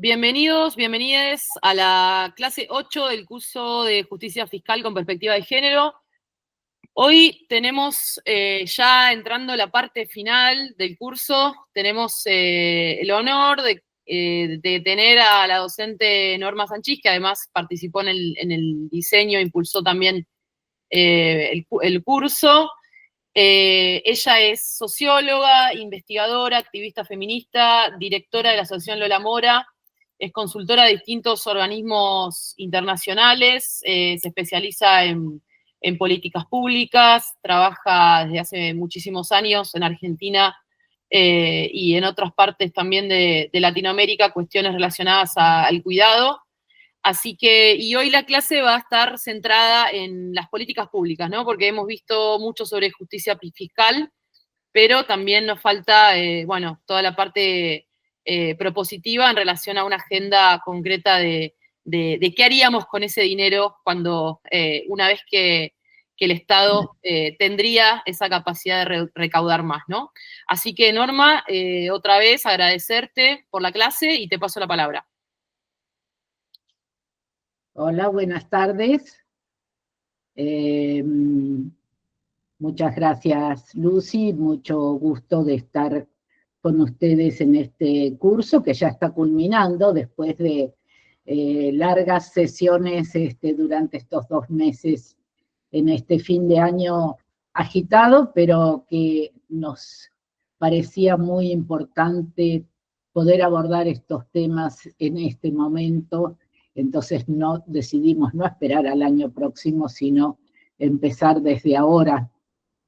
Bienvenidos, bienvenides a la clase 8 del curso de Justicia Fiscal con Perspectiva de Género. Hoy tenemos, ya entrando la parte final del curso, tenemos el honor de tener a la docente Norma Sanchís, que además participó en el diseño, impulsó también el curso. Ella es socióloga, investigadora, activista feminista, directora de la Asociación Lola Mora, es consultora de distintos organismos internacionales, se especializa en políticas públicas, trabaja desde hace muchísimos años en Argentina y en otras partes también de Latinoamérica, cuestiones relacionadas al cuidado. Así que, y hoy la clase va a estar centrada en las políticas públicas, ¿no? Porque hemos visto mucho sobre justicia fiscal, pero también nos falta, bueno, toda la parte propositiva en relación a una agenda concreta de qué haríamos con ese dinero cuando, una vez que el Estado tendría esa capacidad de recaudar más, ¿no? Así que, Norma, otra vez agradecerte por la clase y te paso la palabra. Hola, buenas tardes. Muchas gracias, Lucy. Mucho gusto de estar con ustedes en este curso que ya está culminando después de largas sesiones durante estos 2 meses en este fin de año agitado, pero que nos parecía muy importante poder abordar estos temas en este momento. Entonces decidimos no esperar al año próximo, sino empezar desde ahora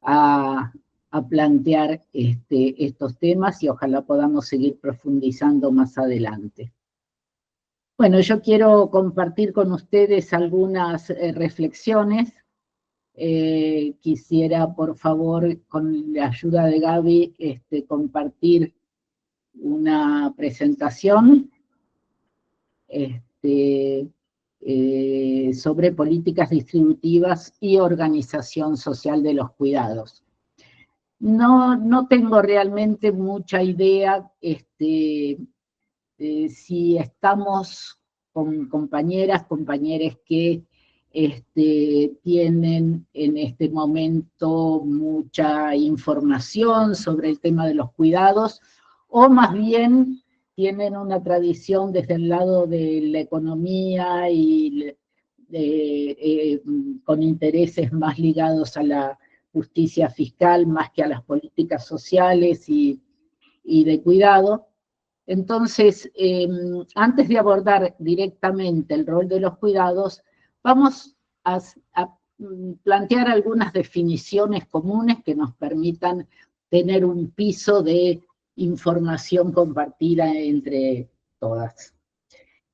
a plantear estos temas y ojalá podamos seguir profundizando más adelante. Bueno, yo quiero compartir con ustedes algunas reflexiones. Quisiera, por favor, con la ayuda de Gaby, compartir una presentación sobre políticas distributivas y organización social de los cuidados. No tengo realmente mucha idea si estamos con compañeros que tienen en este momento mucha información sobre el tema de los cuidados, o más bien tienen una tradición desde el lado de la economía y con intereses más ligados a la justicia fiscal más que a las políticas sociales y de cuidado. Entonces, antes de abordar directamente el rol de los cuidados, vamos a plantear algunas definiciones comunes que nos permitan tener un piso de información compartida entre todas.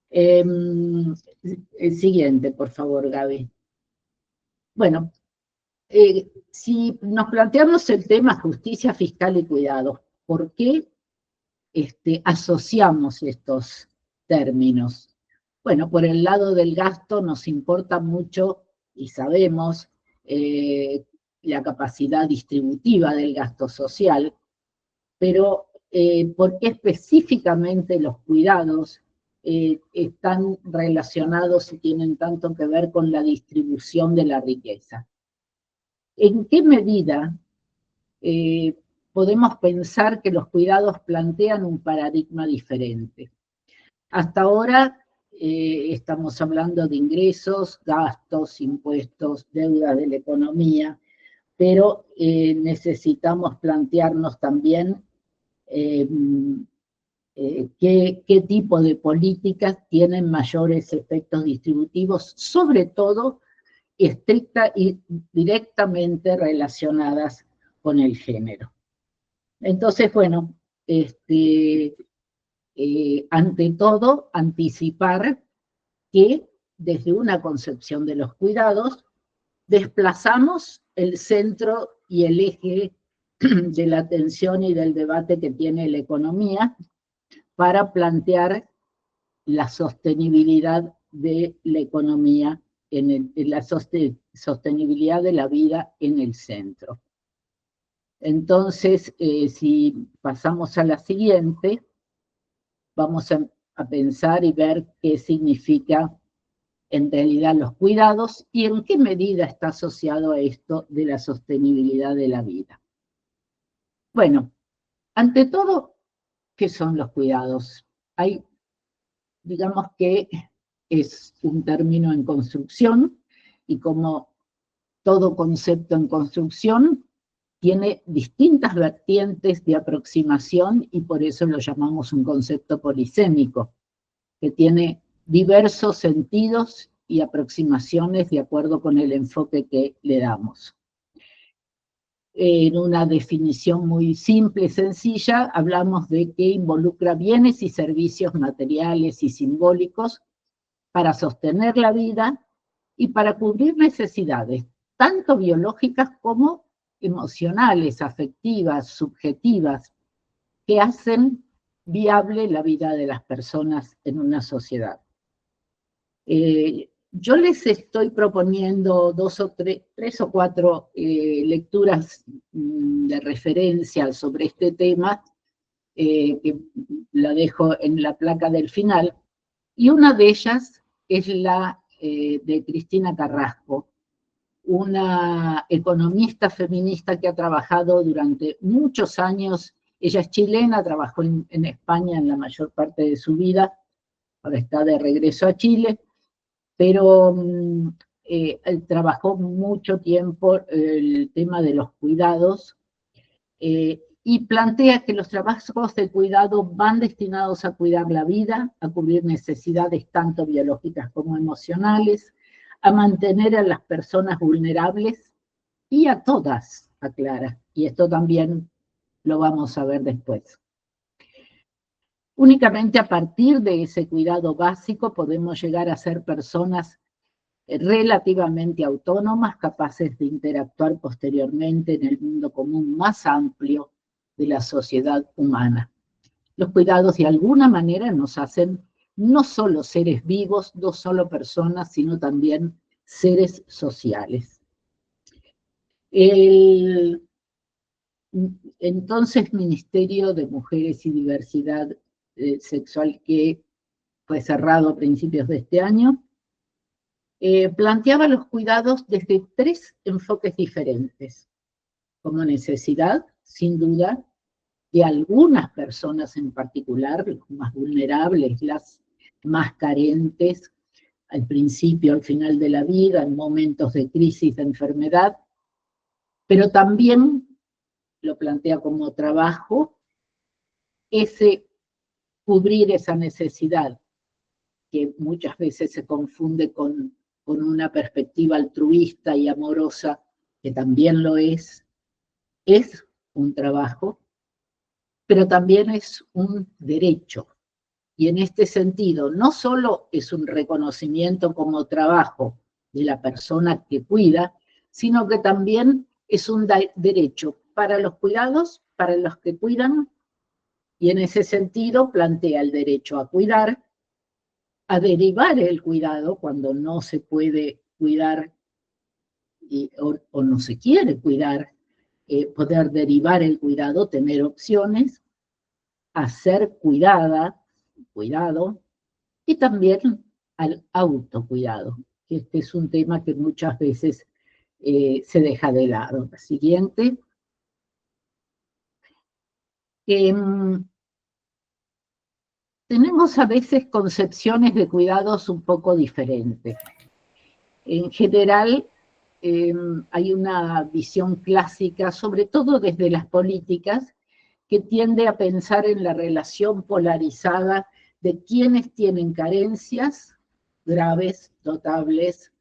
El siguiente, por favor, Gaby. Bueno, si nos planteamos el tema justicia fiscal y cuidados, ¿por qué asociamos estos términos? Bueno, por el lado del gasto nos importa mucho y sabemos la capacidad distributiva del gasto social, pero ¿por qué específicamente los cuidados están relacionados y tienen tanto que ver con la distribución de la riqueza? ¿En qué medida podemos pensar que los cuidados plantean un paradigma diferente? Hasta ahora estamos hablando de ingresos, gastos, impuestos, deuda de la economía, pero necesitamos plantearnos también qué tipo de políticas tienen mayores efectos distributivos, sobre todo estricta y directamente relacionadas con el género. Entonces, bueno, ante todo, anticipar que desde una concepción de los cuidados, desplazamos el centro y el eje de la atención y del debate que tiene la economía para plantear la sostenibilidad de la economía, la sostenibilidad de la vida en el centro. Entonces, si pasamos a la siguiente, vamos a pensar y ver qué significa en realidad los cuidados y en qué medida está asociado a esto de la sostenibilidad de la vida. Bueno, ante todo, ¿qué son los cuidados? Digamos que es un término en construcción y como todo concepto en construcción, tiene distintas vertientes de aproximación y por eso lo llamamos un concepto polisémico, que tiene diversos sentidos y aproximaciones de acuerdo con el enfoque que le damos. En una definición muy simple y sencilla, hablamos de que involucra bienes y servicios materiales y simbólicos para sostener la vida y para cubrir necesidades, tanto biológicas como emocionales, afectivas, subjetivas, que hacen viable la vida de las personas en una sociedad. Yo les estoy proponiendo tres o cuatro lecturas de referencia sobre este tema, que la dejo en la placa del final, y una de ellas es la de Cristina Carrasco, una economista feminista que ha trabajado durante muchos años. Ella es chilena, trabajó en España en la mayor parte de su vida, ahora está de regreso a Chile, pero trabajó mucho tiempo el tema de los cuidados y plantea que los trabajos de cuidado van destinados a cuidar la vida, a cubrir necesidades tanto biológicas como emocionales, a mantener a las personas vulnerables y a todas, aclara, y esto también lo vamos a ver después. Únicamente a partir de ese cuidado básico podemos llegar a ser personas relativamente autónomas, capaces de interactuar posteriormente en el mundo común más amplio de la sociedad humana. Los cuidados de alguna manera nos hacen no solo seres vivos, no solo personas, sino también seres sociales. El entonces Ministerio de Mujeres y Diversidad Sexual, que fue cerrado a principios de este año, planteaba los cuidados desde tres enfoques diferentes, como necesidad, sin duda, de algunas personas en particular, los más vulnerables, las más carentes, al principio, al final de la vida, en momentos de crisis, de enfermedad, pero también lo plantea como trabajo, cubrir esa necesidad, que muchas veces se confunde con una perspectiva altruista y amorosa, que también lo es un trabajo, pero también es un derecho. Y en este sentido, no solo es un reconocimiento como trabajo de la persona que cuida, sino que también es un derecho para los cuidados, para los que cuidan, y en ese sentido plantea el derecho a cuidar, a derivar el cuidado cuando no se puede cuidar o no se quiere cuidar, poder derivar el cuidado, tener opciones, a ser cuidado, y también al autocuidado, que este es un tema que muchas veces se deja de lado. La siguiente. Tenemos a veces concepciones de cuidados un poco diferentes. En general, hay una visión clásica, sobre todo desde las políticas, que tiende a pensar en la relación polarizada de quienes tienen carencias graves, notables,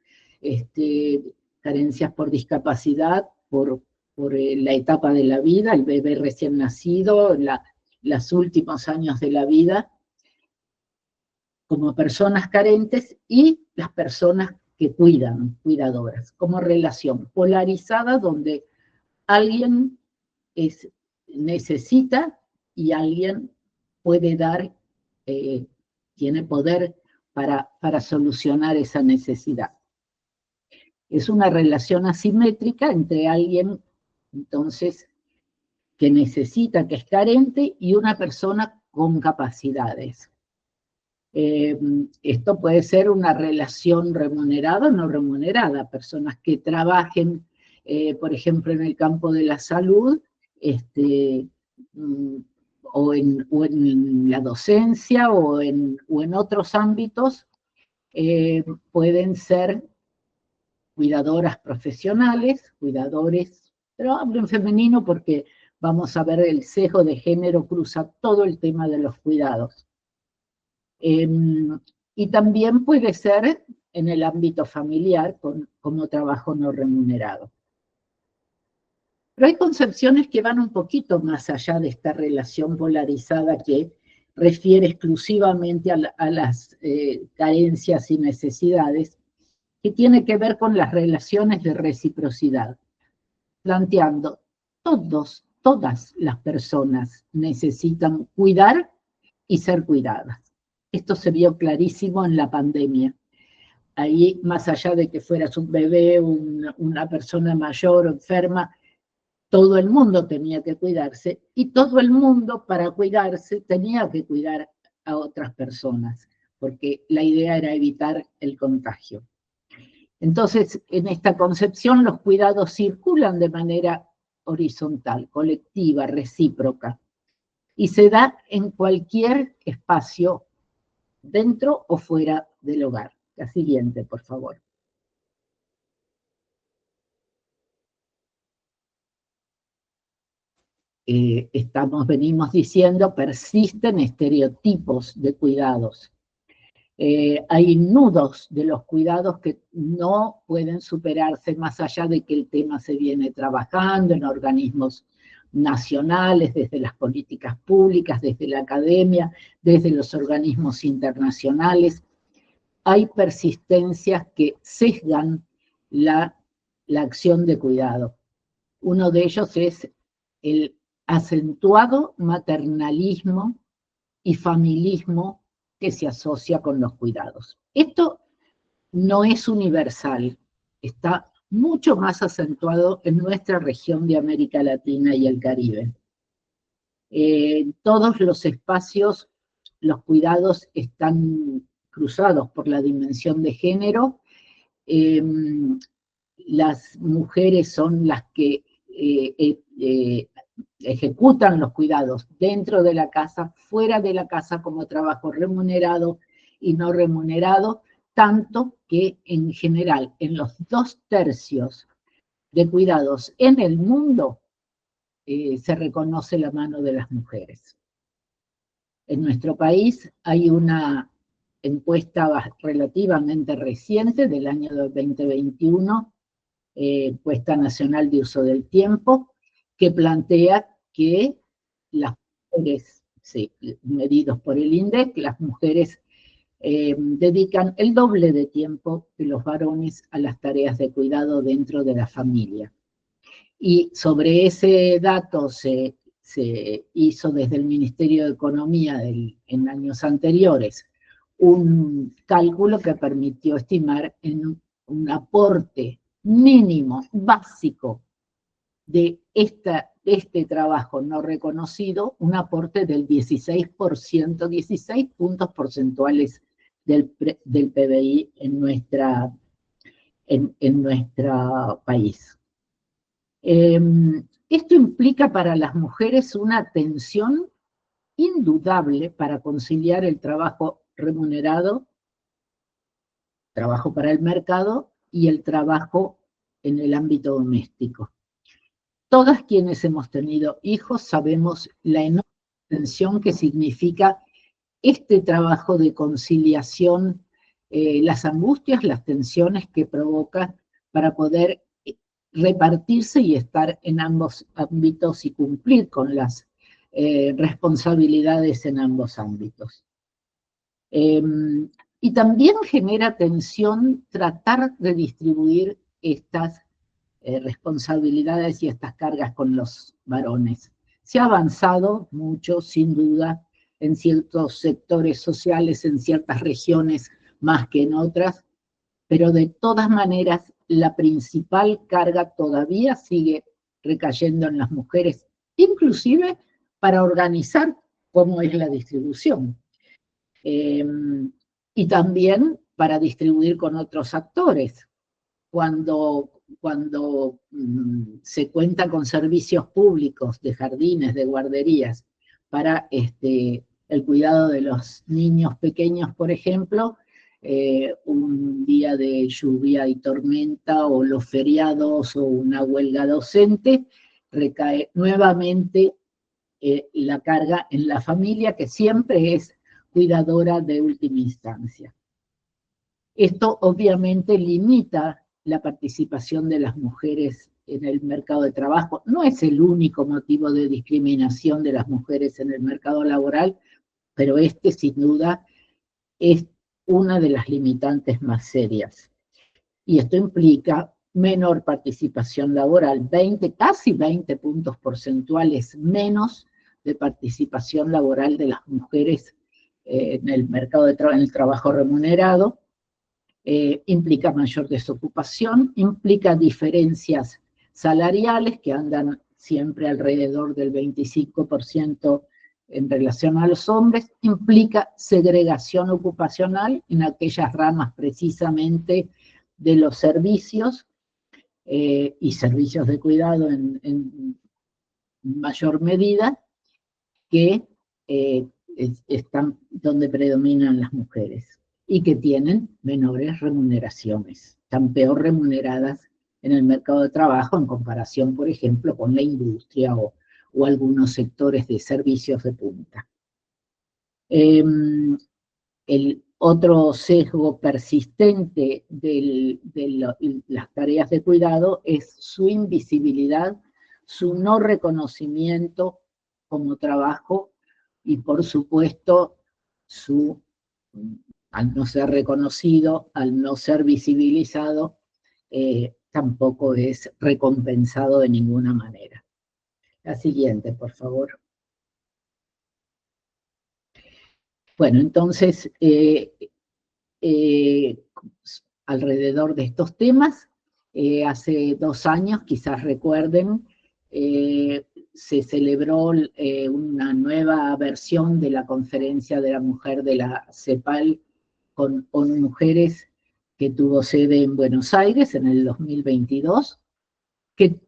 carencias por discapacidad, por la etapa de la vida, el bebé recién nacido, los últimos años de la vida, como personas carentes, y las personas que cuidan, cuidadoras, como relación polarizada donde alguien necesita y alguien puede dar, tiene poder para solucionar esa necesidad. Es una relación asimétrica entre alguien, entonces, que necesita, que es carente, y una persona con capacidades. Esto puede ser una relación remunerada o no remunerada, personas que trabajen, por ejemplo, en el campo de la salud, mm, o en la docencia o en otros ámbitos, pueden ser cuidadoras profesionales, cuidadores, pero hablo en femenino porque vamos a ver el sesgo de género cruza todo el tema de los cuidados. Y también puede ser en el ámbito familiar como trabajo no remunerado. Pero hay concepciones que van un poquito más allá de esta relación polarizada que refiere exclusivamente a las carencias y necesidades, que tiene que ver con las relaciones de reciprocidad, planteando todas las personas necesitan cuidar y ser cuidadas. Esto se vio clarísimo en la pandemia. Ahí, más allá de que fueras un bebé, una persona mayor o enferma, todo el mundo tenía que cuidarse y todo el mundo para cuidarse tenía que cuidar a otras personas, porque la idea era evitar el contagio. Entonces, en esta concepción los cuidados circulan de manera horizontal, colectiva, recíproca, y se da en cualquier espacio, dentro o fuera del hogar. La siguiente, por favor. Venimos diciendo, persisten estereotipos de cuidados. Hay nudos de los cuidados que no pueden superarse más allá de que el tema se viene trabajando en organismos nacionales, desde las políticas públicas, desde la academia, desde los organismos internacionales. Hay persistencias que sesgan la acción de cuidado. Uno de ellos es el acentuado maternalismo y familismo que se asocia con los cuidados. Esto no es universal, está mucho más acentuado en nuestra región de América Latina y el Caribe. En todos los espacios, los cuidados están cruzados por la dimensión de género. Las mujeres son las que ejecutan los cuidados dentro de la casa, fuera de la casa, como trabajo remunerado y no remunerado, tanto que en general en los 2/3 de cuidados en el mundo se reconoce la mano de las mujeres. En nuestro país hay una encuesta relativamente reciente del año 2021, encuesta nacional de uso del tiempo, que plantea que las mujeres, sí, medidos por el INDEC, las mujeres dedican el doble de tiempo que los varones a las tareas de cuidado dentro de la familia. Y sobre ese dato se hizo desde el Ministerio de Economía en años anteriores un cálculo que permitió estimar en un aporte mínimo, básico, de este trabajo no reconocido, un aporte del 16%, 16 puntos porcentuales del PBI en nuestro país. Esto implica para las mujeres una tensión indudable para conciliar el trabajo remunerado, trabajo para el mercado y el trabajo en el ámbito doméstico. Todas quienes hemos tenido hijos sabemos la enorme tensión que significa este trabajo de conciliación, las angustias, las tensiones que provoca para poder repartirse y estar en ambos ámbitos y cumplir con las responsabilidades en ambos ámbitos. Y también genera tensión tratar de distribuir estas responsabilidades y estas cargas con los varones. Se ha avanzado mucho, sin duda, en ciertos sectores sociales, en ciertas regiones más que en otras, pero de todas maneras la principal carga todavía sigue recayendo en las mujeres, inclusive para organizar cómo es la distribución. y también para distribuir con otros actores. Cuando se cuenta con servicios públicos de jardines, de guarderías, para el cuidado de los niños pequeños, por ejemplo, un día de lluvia y tormenta, o los feriados, o una huelga docente, recae nuevamente la carga en la familia, que siempre es cuidadora de última instancia. Esto obviamente limita la participación de las mujeres en el mercado de trabajo. No es el único motivo de discriminación de las mujeres en el mercado laboral, pero sin duda es una de las limitantes más serias. Y esto implica menor participación laboral, casi 20 puntos porcentuales menos de participación laboral de las mujeres en el mercado en el trabajo remunerado. Implica mayor desocupación, implica diferencias salariales que andan siempre alrededor del 25% en relación a los hombres, implica segregación ocupacional en aquellas ramas precisamente de los servicios y servicios de cuidado en mayor medida, que están donde predominan las mujeres y que tienen menores remuneraciones, están peor remuneradas en el mercado de trabajo en comparación, por ejemplo, con la industria o algunos sectores de servicios de punta. El otro sesgo persistente de las tareas de cuidado es su invisibilidad, su no reconocimiento como trabajo y, por supuesto, al no ser reconocido, al no ser visibilizado, tampoco es recompensado de ninguna manera. La siguiente, por favor. Bueno, entonces, alrededor de estos temas, hace 2 años, quizás recuerden, se celebró una nueva versión de la Conferencia de la Mujer de la CEPAL con mujeres, que tuvo sede en Buenos Aires en el 2022, que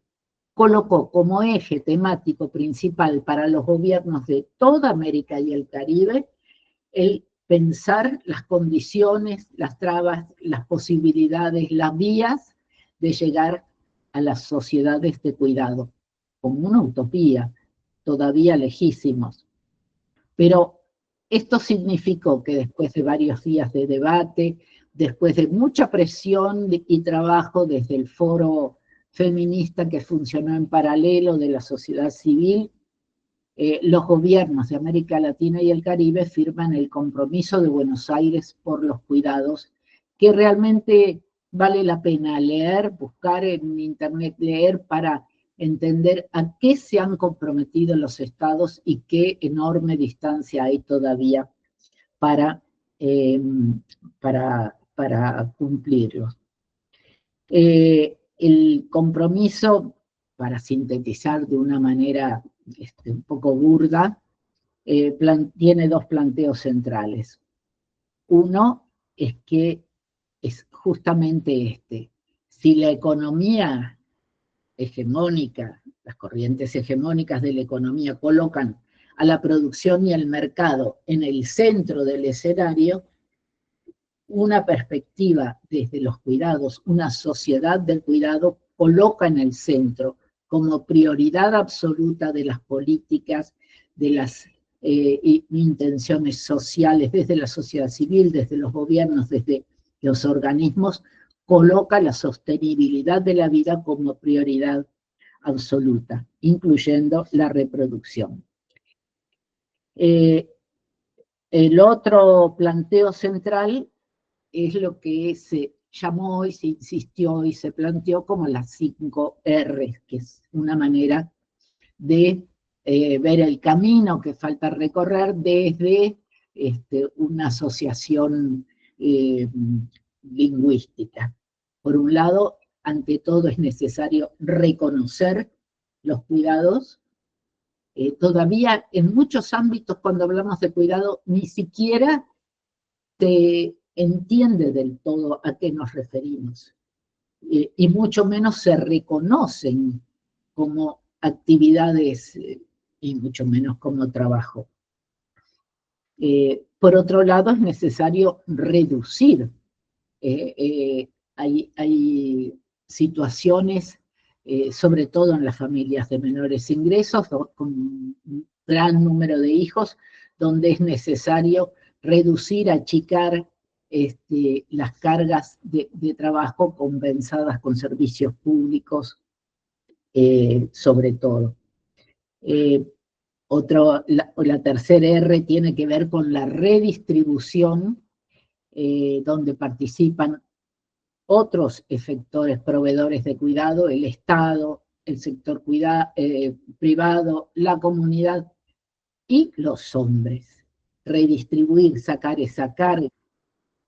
colocó como eje temático principal para los gobiernos de toda América y el Caribe el pensar las condiciones, las trabas, las posibilidades, las vías de llegar a las sociedades de cuidado, como una utopía, todavía lejísimos. Pero esto significó que después de varios días de debate, después de mucha presión y trabajo desde el foro feminista que funcionó en paralelo de la sociedad civil, los gobiernos de América Latina y el Caribe firman el Compromiso de Buenos Aires por los Cuidados, que realmente vale la pena leer, buscar en internet, leer para entender a qué se han comprometido los estados y qué enorme distancia hay todavía para cumplirlos. El compromiso, para sintetizar de una manera un poco burda, tiene 2 planteos centrales. Uno es que es justamente si la economía hegemónica, las corrientes hegemónicas de la economía colocan a la producción y al mercado en el centro del escenario, una perspectiva desde los cuidados, una sociedad del cuidado, coloca en el centro como prioridad absoluta de las políticas, de las intenciones sociales, desde la sociedad civil, desde los gobiernos, desde los organismos, coloca la sostenibilidad de la vida como prioridad absoluta, incluyendo la reproducción. El otro planteo central es lo que se llamó y se insistió y se planteó como las 5 R's, que es una manera de ver el camino que falta recorrer desde una asociación lingüística. Por un lado, ante todo es necesario reconocer los cuidados. Todavía en muchos ámbitos, cuando hablamos de cuidado, ni siquiera se entiende del todo a qué nos referimos, y mucho menos se reconocen como actividades y mucho menos como trabajo. Por otro lado, es necesario reducir. Hay situaciones, sobre todo en las familias de menores ingresos, con un gran número de hijos, donde es necesario reducir, achicar las cargas de trabajo compensadas con servicios públicos, sobre todo. La tercera R tiene que ver con la redistribución, donde participan otros efectores proveedores de cuidado, el Estado, el sector privado, la comunidad y los hombres. Redistribuir, sacar esa carga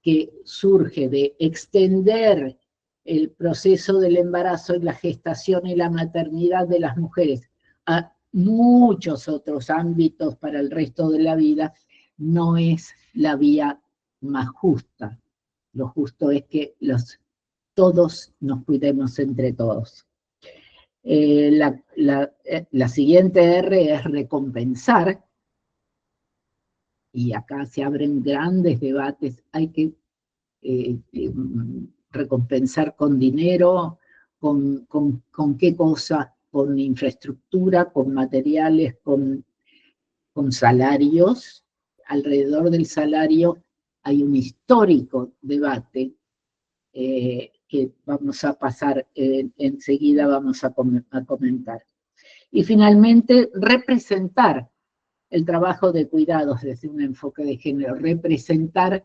que surge de extender el proceso del embarazo y la gestación y la maternidad de las mujeres a muchos otros ámbitos para el resto de la vida, no es la vía más justa. Lo justo es que todos nos cuidemos entre todos. La siguiente R es recompensar, y acá se abren grandes debates. Hay que recompensar con dinero, con qué cosa, con infraestructura, con materiales, con salarios. Alrededor del salario hay un histórico debate que vamos a pasar enseguida, vamos a comentar. Y finalmente, representar el trabajo de cuidados desde un enfoque de género, representar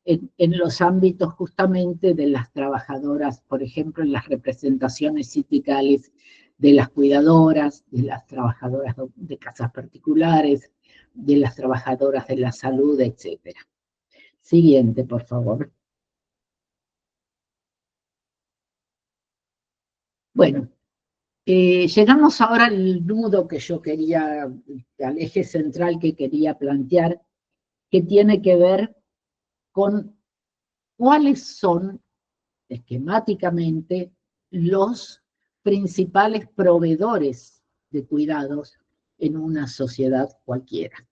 en los ámbitos justamente de las trabajadoras, por ejemplo, en las representaciones sindicales de las cuidadoras, de las trabajadoras de casas particulares, de las trabajadoras de la salud, etc. Siguiente, por favor. Bueno, llegamos ahora al nudo que yo quería, al eje central que quería plantear, que tiene que ver con cuáles son, esquemáticamente, los principales proveedores de cuidados en una sociedad cualquiera.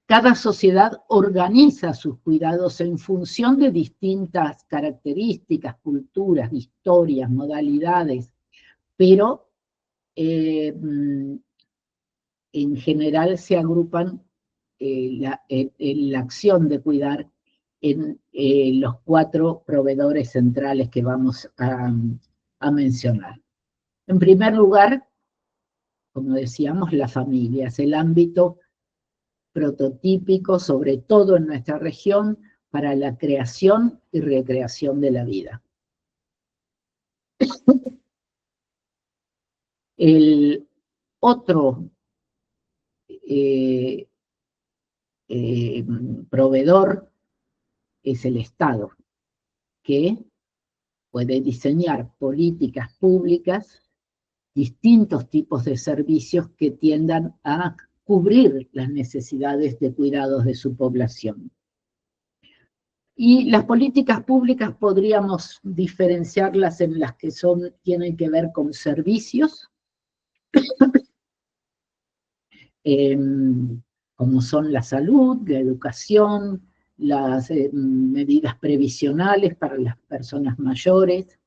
Cada sociedad organiza sus cuidados en función de distintas características, culturas, historias, modalidades, pero en general se agrupan la acción de cuidar en los 4 proveedores centrales que vamos a mencionar. En primer lugar, como decíamos, las familias, el ámbito prototípico, sobre todo en nuestra región, para la creación y recreación de la vida. El otro proveedor es el Estado, que puede diseñar políticas públicas, distintos tipos de servicios que tiendan a cubrir las necesidades de cuidados de su población. Y las políticas públicas podríamos diferenciarlas en las que tienen que ver con servicios, como son la salud, la educación, las medidas previsionales para las personas mayores.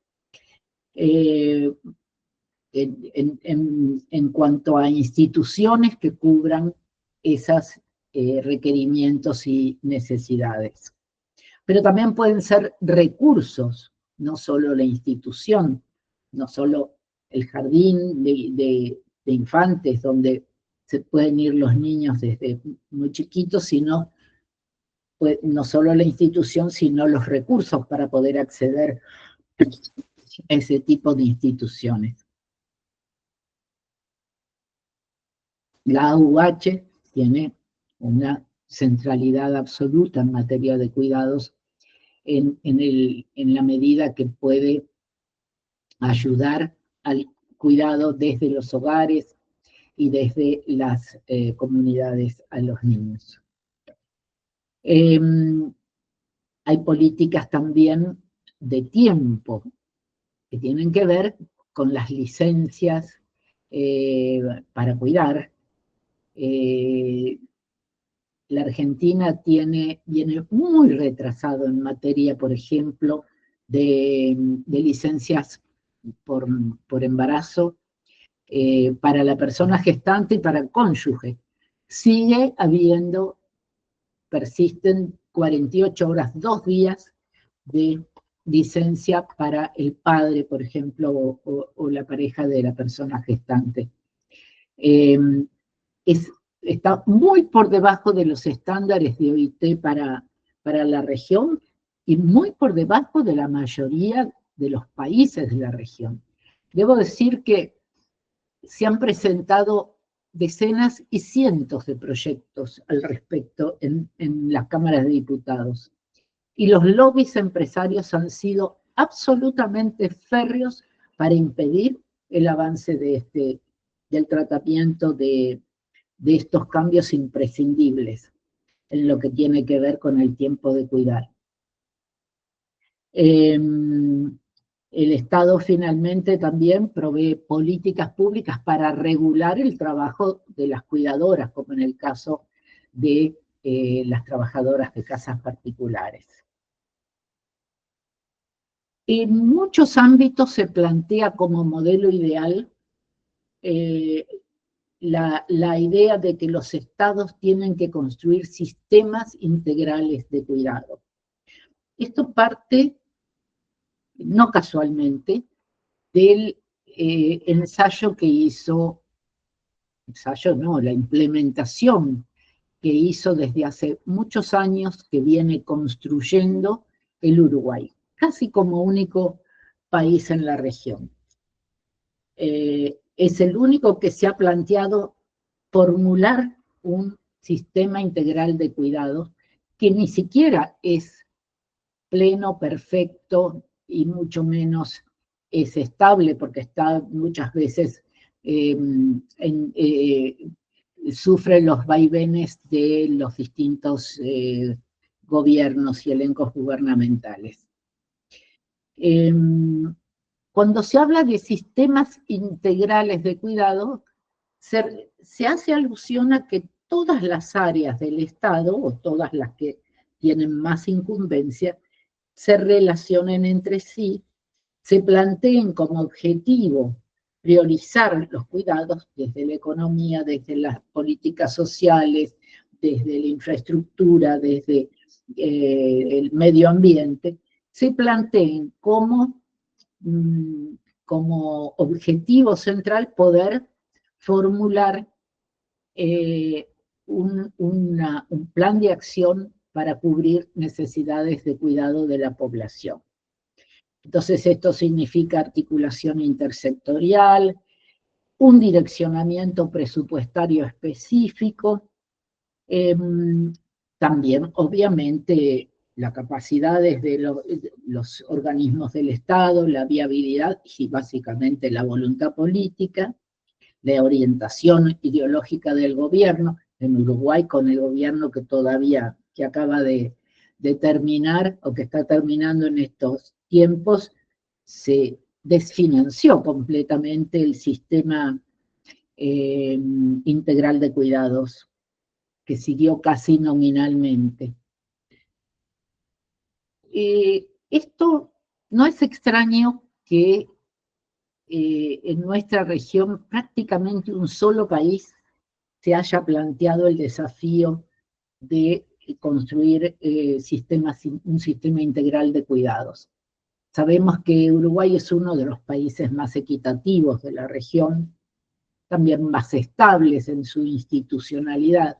En cuanto a instituciones que cubran esos requerimientos y necesidades. Pero también pueden ser recursos, no solo la institución, no solo el jardín de infantes, donde se pueden ir los niños desde muy chiquitos, sino no solo la institución, sino los recursos para poder acceder a ese tipo de instituciones. La AUH tiene una centralidad absoluta en materia de cuidados en la medida que puede ayudar al cuidado desde los hogares y desde las comunidades a los niños. hay políticas también de tiempo que tienen que ver con las licencias para cuidar. La Argentina viene muy retrasado en materia, por ejemplo, de licencias por embarazo para la persona gestante y para el cónyuge. Sigue habiendo, persisten 48 horas, 2 días de licencia para el padre, por ejemplo, o la pareja de la persona gestante. Está muy por debajo de los estándares de OIT para la región y muy por debajo de la mayoría de los países de la región. Debo decir que se han presentado decenas y cientos de proyectos al respecto en las cámaras de diputados. Y los lobbies empresarios han sido absolutamente férreos para impedir el avance del tratamiento de estos cambios imprescindibles en lo que tiene que ver con el tiempo de cuidar. El Estado finalmente también provee políticas públicas para regular el trabajo de las cuidadoras, como en el caso de las trabajadoras de casas particulares. En muchos ámbitos se plantea como modelo ideal la idea de que los estados tienen que construir sistemas integrales de cuidado. Esto parte, no casualmente, del ensayo que hizo, la implementación que hizo desde hace muchos años que viene construyendo el Uruguay, casi como único país en la región. Es el único que se ha planteado formular un sistema integral de cuidados que ni siquiera es pleno, perfecto y mucho menos es estable porque está muchas veces sufre los vaivenes de los distintos gobiernos y elencos gubernamentales. Cuando se habla de sistemas integrales de cuidado, se hace alusión a que todas las áreas del Estado, o todas las que tienen más incumbencia, se relacionen entre sí, se planteen como objetivo priorizar los cuidados desde la economía, desde las políticas sociales, desde la infraestructura, desde el medio ambiente, se planteen como objetivo central poder formular un plan de acción para cubrir necesidades de cuidado de la población. Entonces esto significa articulación intersectorial, un direccionamiento presupuestario específico, también obviamente la capacidad desde los organismos del Estado, la viabilidad y básicamente la voluntad política, la orientación ideológica del gobierno, en Uruguay con el gobierno que acaba de terminar o que está terminando en estos tiempos, se desfinanció completamente el sistema integral de cuidados, que siguió casi nominalmente. Esto no es extraño que en nuestra región prácticamente un solo país se haya planteado el desafío de construir un sistema integral de cuidados. Sabemos que Uruguay es uno de los países más equitativos de la región, también más estables en su institucionalidad.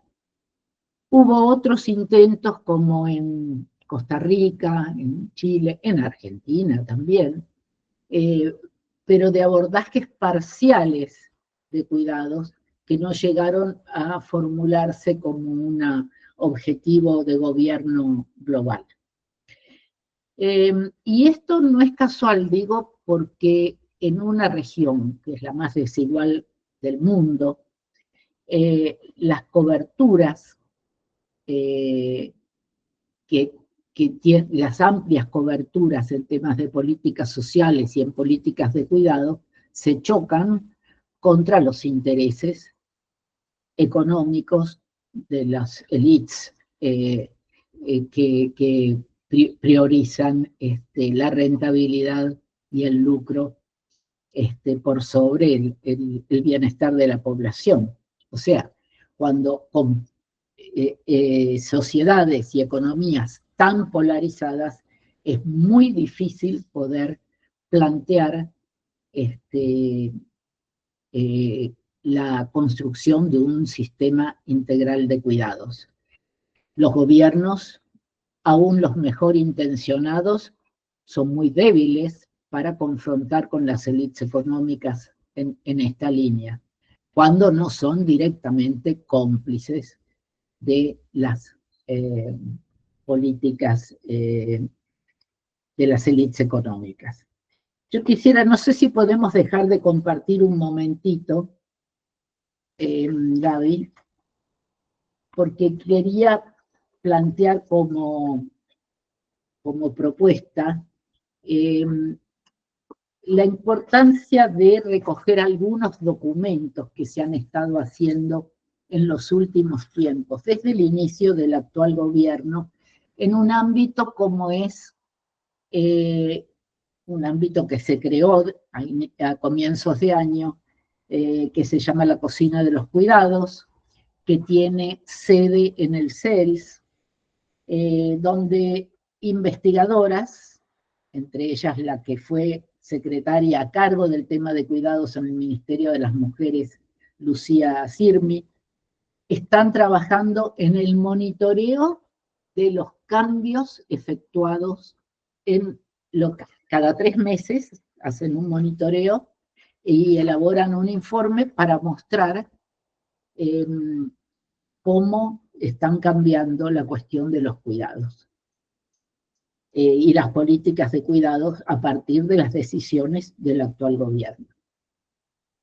Hubo otros intentos como en Costa Rica, en Chile, en Argentina también, pero de abordajes parciales de cuidados que no llegaron a formularse como un objetivo de gobierno global. Y esto no es casual, digo, porque en una región que es la más desigual del mundo, las coberturas que que tiene las amplias coberturas en temas de políticas sociales y en políticas de cuidado, se chocan contra los intereses económicos de las élites que priorizan la rentabilidad y el lucro por sobre el bienestar de la población. O sea, cuando con sociedades y economías tan polarizadas, es muy difícil poder plantear la construcción de un sistema integral de cuidados. Los gobiernos, aún los mejor intencionados, son muy débiles para confrontar con las élites económicas en esta línea, cuando no son directamente cómplices de las políticas de las élites económicas. Yo quisiera, no sé si podemos dejar de compartir un momentito, Gaby, porque quería plantear como propuesta la importancia de recoger algunos documentos que se han estado haciendo en los últimos tiempos, desde el inicio del actual gobierno, en un ámbito como es un ámbito que se creó a comienzos de año, que se llama la Cocina de los Cuidados, que tiene sede en el CELS, donde investigadoras, entre ellas la que fue secretaria a cargo del tema de cuidados en el Ministerio de las Mujeres, Lucía Sirmi, están trabajando en el monitoreo de los cambios efectuados en cada 3 meses, hacen un monitoreo y elaboran un informe para mostrar cómo están cambiando la cuestión de los cuidados y las políticas de cuidados a partir de las decisiones del actual gobierno.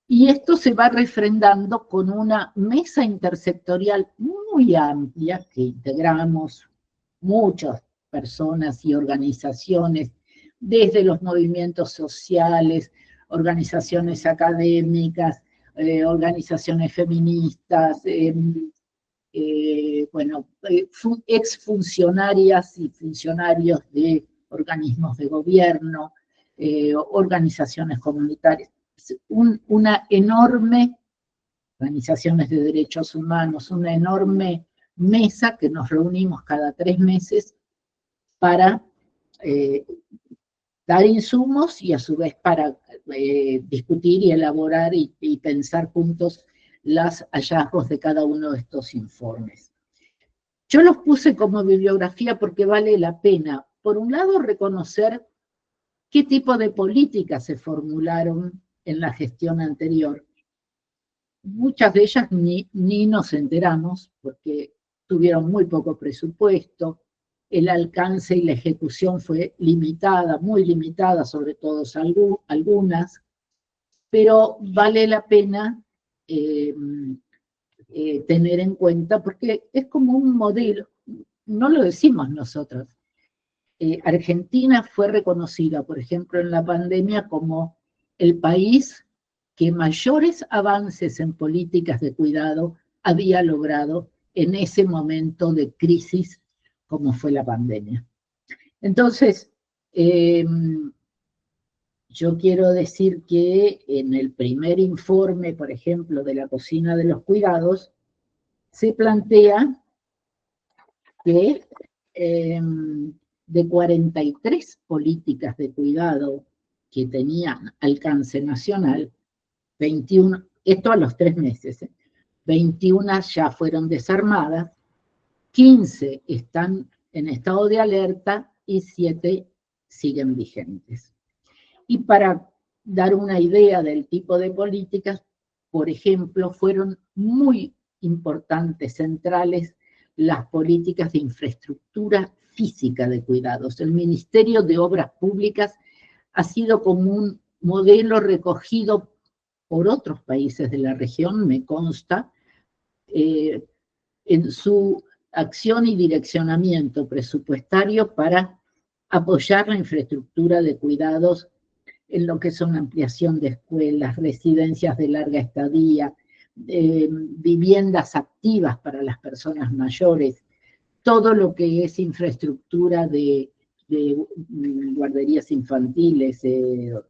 Y esto se va refrendando con una mesa intersectorial muy amplia que integramos muchas personas y organizaciones, desde los movimientos sociales, organizaciones académicas, organizaciones feministas, exfuncionarias y funcionarios de organismos de gobierno, organizaciones comunitarias, una enorme, organizaciones de derechos humanos, una enorme mesa que nos reunimos cada 3 meses para dar insumos y a su vez para discutir y elaborar y pensar juntos los hallazgos de cada uno de estos informes. Yo los puse como bibliografía porque vale la pena, por un lado, reconocer qué tipo de políticas se formularon en la gestión anterior. Muchas de ellas ni nos enteramos porque tuvieron muy poco presupuesto, el alcance y la ejecución fue limitada, muy limitada, sobre todo algunas, pero vale la pena tener en cuenta, porque es como un modelo, no lo decimos nosotros. Argentina fue reconocida, por ejemplo, en la pandemia como el país que mayores avances en políticas de cuidado había logrado en ese momento de crisis como fue la pandemia. Entonces, yo quiero decir que en el primer informe, por ejemplo, de la Cocina de los Cuidados, se plantea que de 43 políticas de cuidado que tenían alcance nacional, 21, esto a los 3 meses, 21 ya fueron desarmadas, 15 están en estado de alerta y 7 siguen vigentes. Y para dar una idea del tipo de políticas, por ejemplo, fueron muy importantes, centrales, las políticas de infraestructura física de cuidados. El Ministerio de Obras Públicas ha sido como un modelo recogido por otros países de la región, me consta, en su acción y direccionamiento presupuestario para apoyar la infraestructura de cuidados en lo que son ampliación de escuelas, residencias de larga estadía, viviendas activas para las personas mayores, todo lo que es infraestructura de guarderías infantiles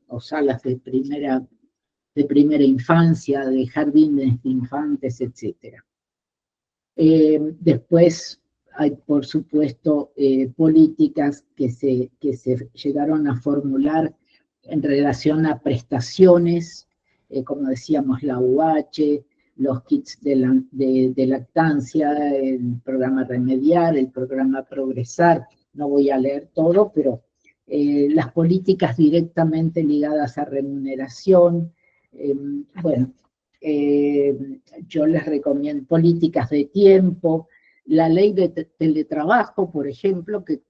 o salas de primera infancia, de jardines de infantes, etc. Después hay, por supuesto, políticas que se llegaron a formular en relación a prestaciones, como decíamos, la UH, los kits de lactancia, el programa Remediar, el programa Progresar. No voy a leer todo, pero las políticas directamente ligadas a remuneración, bueno, yo les recomiendo políticas de tiempo, la ley de teletrabajo, por ejemplo, que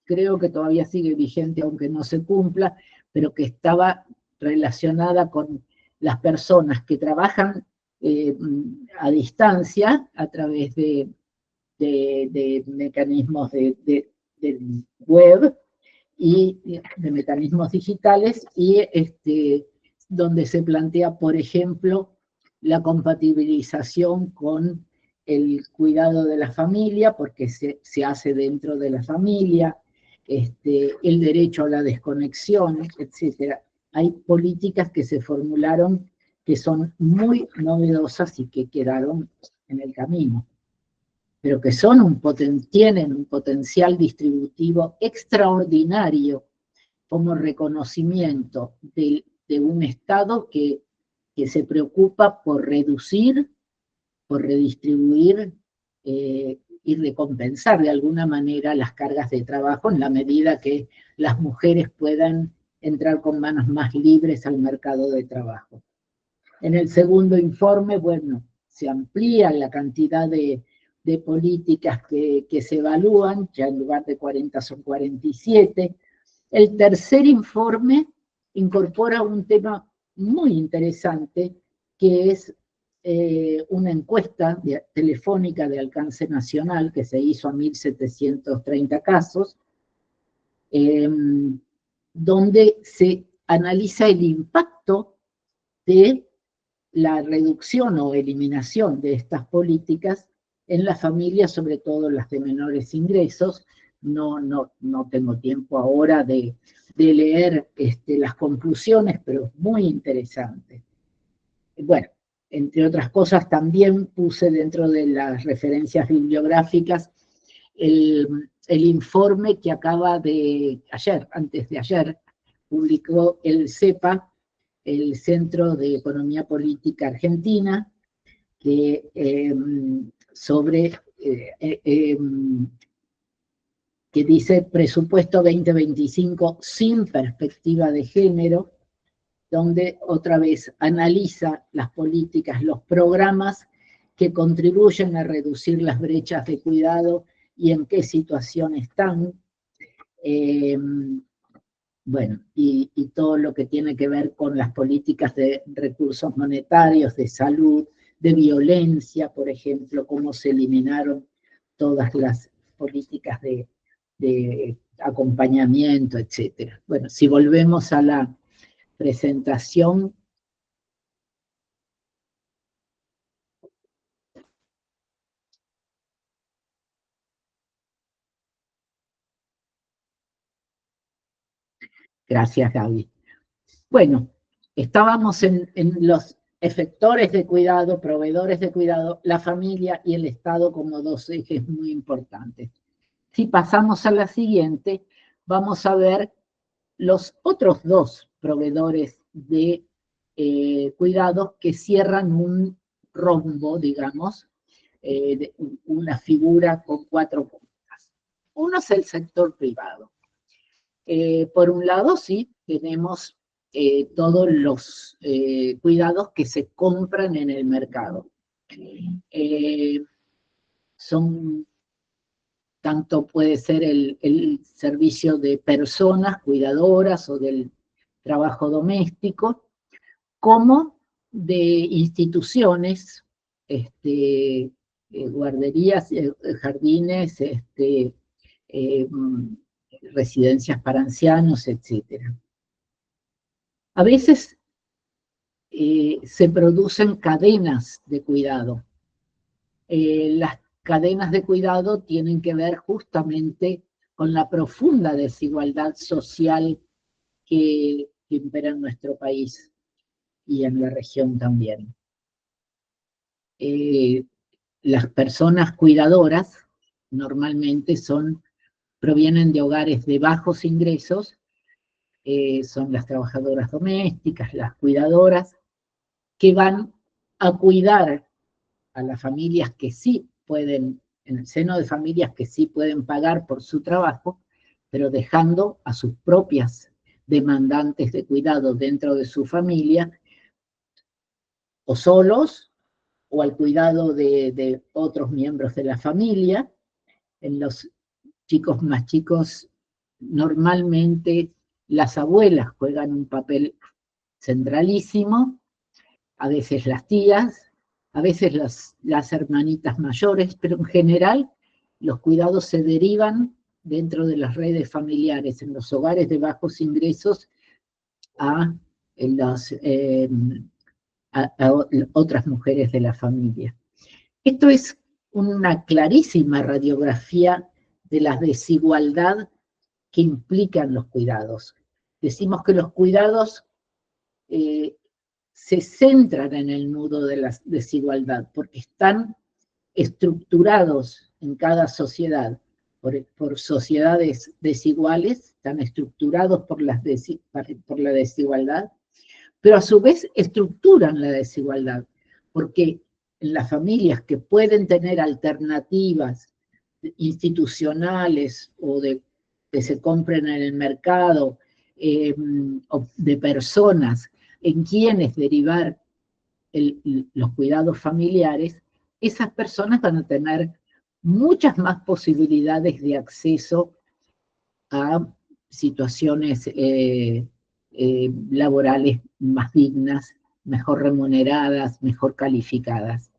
creo que todavía sigue vigente aunque no se cumpla, pero que estaba relacionada con las personas que trabajan a distancia a través de mecanismos de web y de mecanismos digitales, y donde se plantea, por ejemplo, la compatibilización con el cuidado de la familia, porque se hace dentro de la familia, el derecho a la desconexión, etc. Hay políticas que se formularon que son muy novedosas y que quedaron en el camino, pero que tienen un potencial distributivo extraordinario como reconocimiento de un Estado que se preocupa por reducir, por redistribuir y recompensar de alguna manera las cargas de trabajo en la medida que las mujeres puedan entrar con manos más libres al mercado de trabajo. En el segundo informe, bueno, se amplía la cantidad de políticas que se evalúan, ya en lugar de 40 son 47. El tercer informe incorpora un tema muy interesante, que es una encuesta telefónica de alcance nacional que se hizo a 1.730 casos, donde se analiza el impacto de la reducción o eliminación de estas políticas en las familias, sobre todo las de menores ingresos. No tengo tiempo ahora de leer las conclusiones, pero es muy interesante. Bueno, entre otras cosas, también puse dentro de las referencias bibliográficas el informe que acaba de ayer, antes de ayer, publicó el CEPA, el Centro de Economía Política Argentina, que que dice presupuesto 2025 sin perspectiva de género, donde otra vez analiza las políticas, los programas que contribuyen a reducir las brechas de cuidado y en qué situación están. Bueno, y todo lo que tiene que ver con las políticas de recursos monetarios, de salud, de violencia, por ejemplo, cómo se eliminaron todas las políticas de acompañamiento, etc. Bueno, si volvemos a la presentación. Gracias, Gaby. Bueno, estábamos en los efectores de cuidado, proveedores de cuidado, la familia y el Estado como dos ejes muy importantes. Si pasamos a la siguiente, vamos a ver los otros dos proveedores de cuidados que cierran un rombo, digamos, una figura con 4 puntas. Uno es el sector privado. Por un lado, sí, tenemos todos los cuidados que se compran en el mercado. Tanto puede ser el servicio de personas cuidadoras o del trabajo doméstico, como de instituciones guarderías, jardines, residencias para ancianos, etc. A veces se producen cadenas de cuidado. Las cadenas de cuidado tienen que ver justamente con la profunda desigualdad social que impera en nuestro país y en la región también. Las personas cuidadoras normalmente provienen de hogares de bajos ingresos, son las trabajadoras domésticas, las cuidadoras, que van a cuidar a las familias que sí pueden, en el seno de familias que sí pueden pagar por su trabajo, pero dejando a sus propias demandantes de cuidado dentro de su familia, o solos, o al cuidado de otros miembros de la familia. En los chicos más chicos, normalmente las abuelas juegan un papel centralísimo, a veces las tías, a veces las hermanitas mayores, pero en general los cuidados se derivan dentro de las redes familiares, en los hogares de bajos ingresos, a, a otras mujeres de la familia. Esto es una clarísima radiografía de la desigualdad que implican los cuidados. Decimos que los cuidados se centran en el nudo de la desigualdad, porque están estructurados en cada sociedad por sociedades desiguales, están estructurados por la desigualdad, pero a su vez estructuran la desigualdad, porque en las familias que pueden tener alternativas institucionales o que se compren en el mercado, o de personas en quienes derivar los cuidados familiares, esas personas van a tener muchas más posibilidades de acceso a situaciones laborales más dignas, mejor remuneradas, mejor calificadas.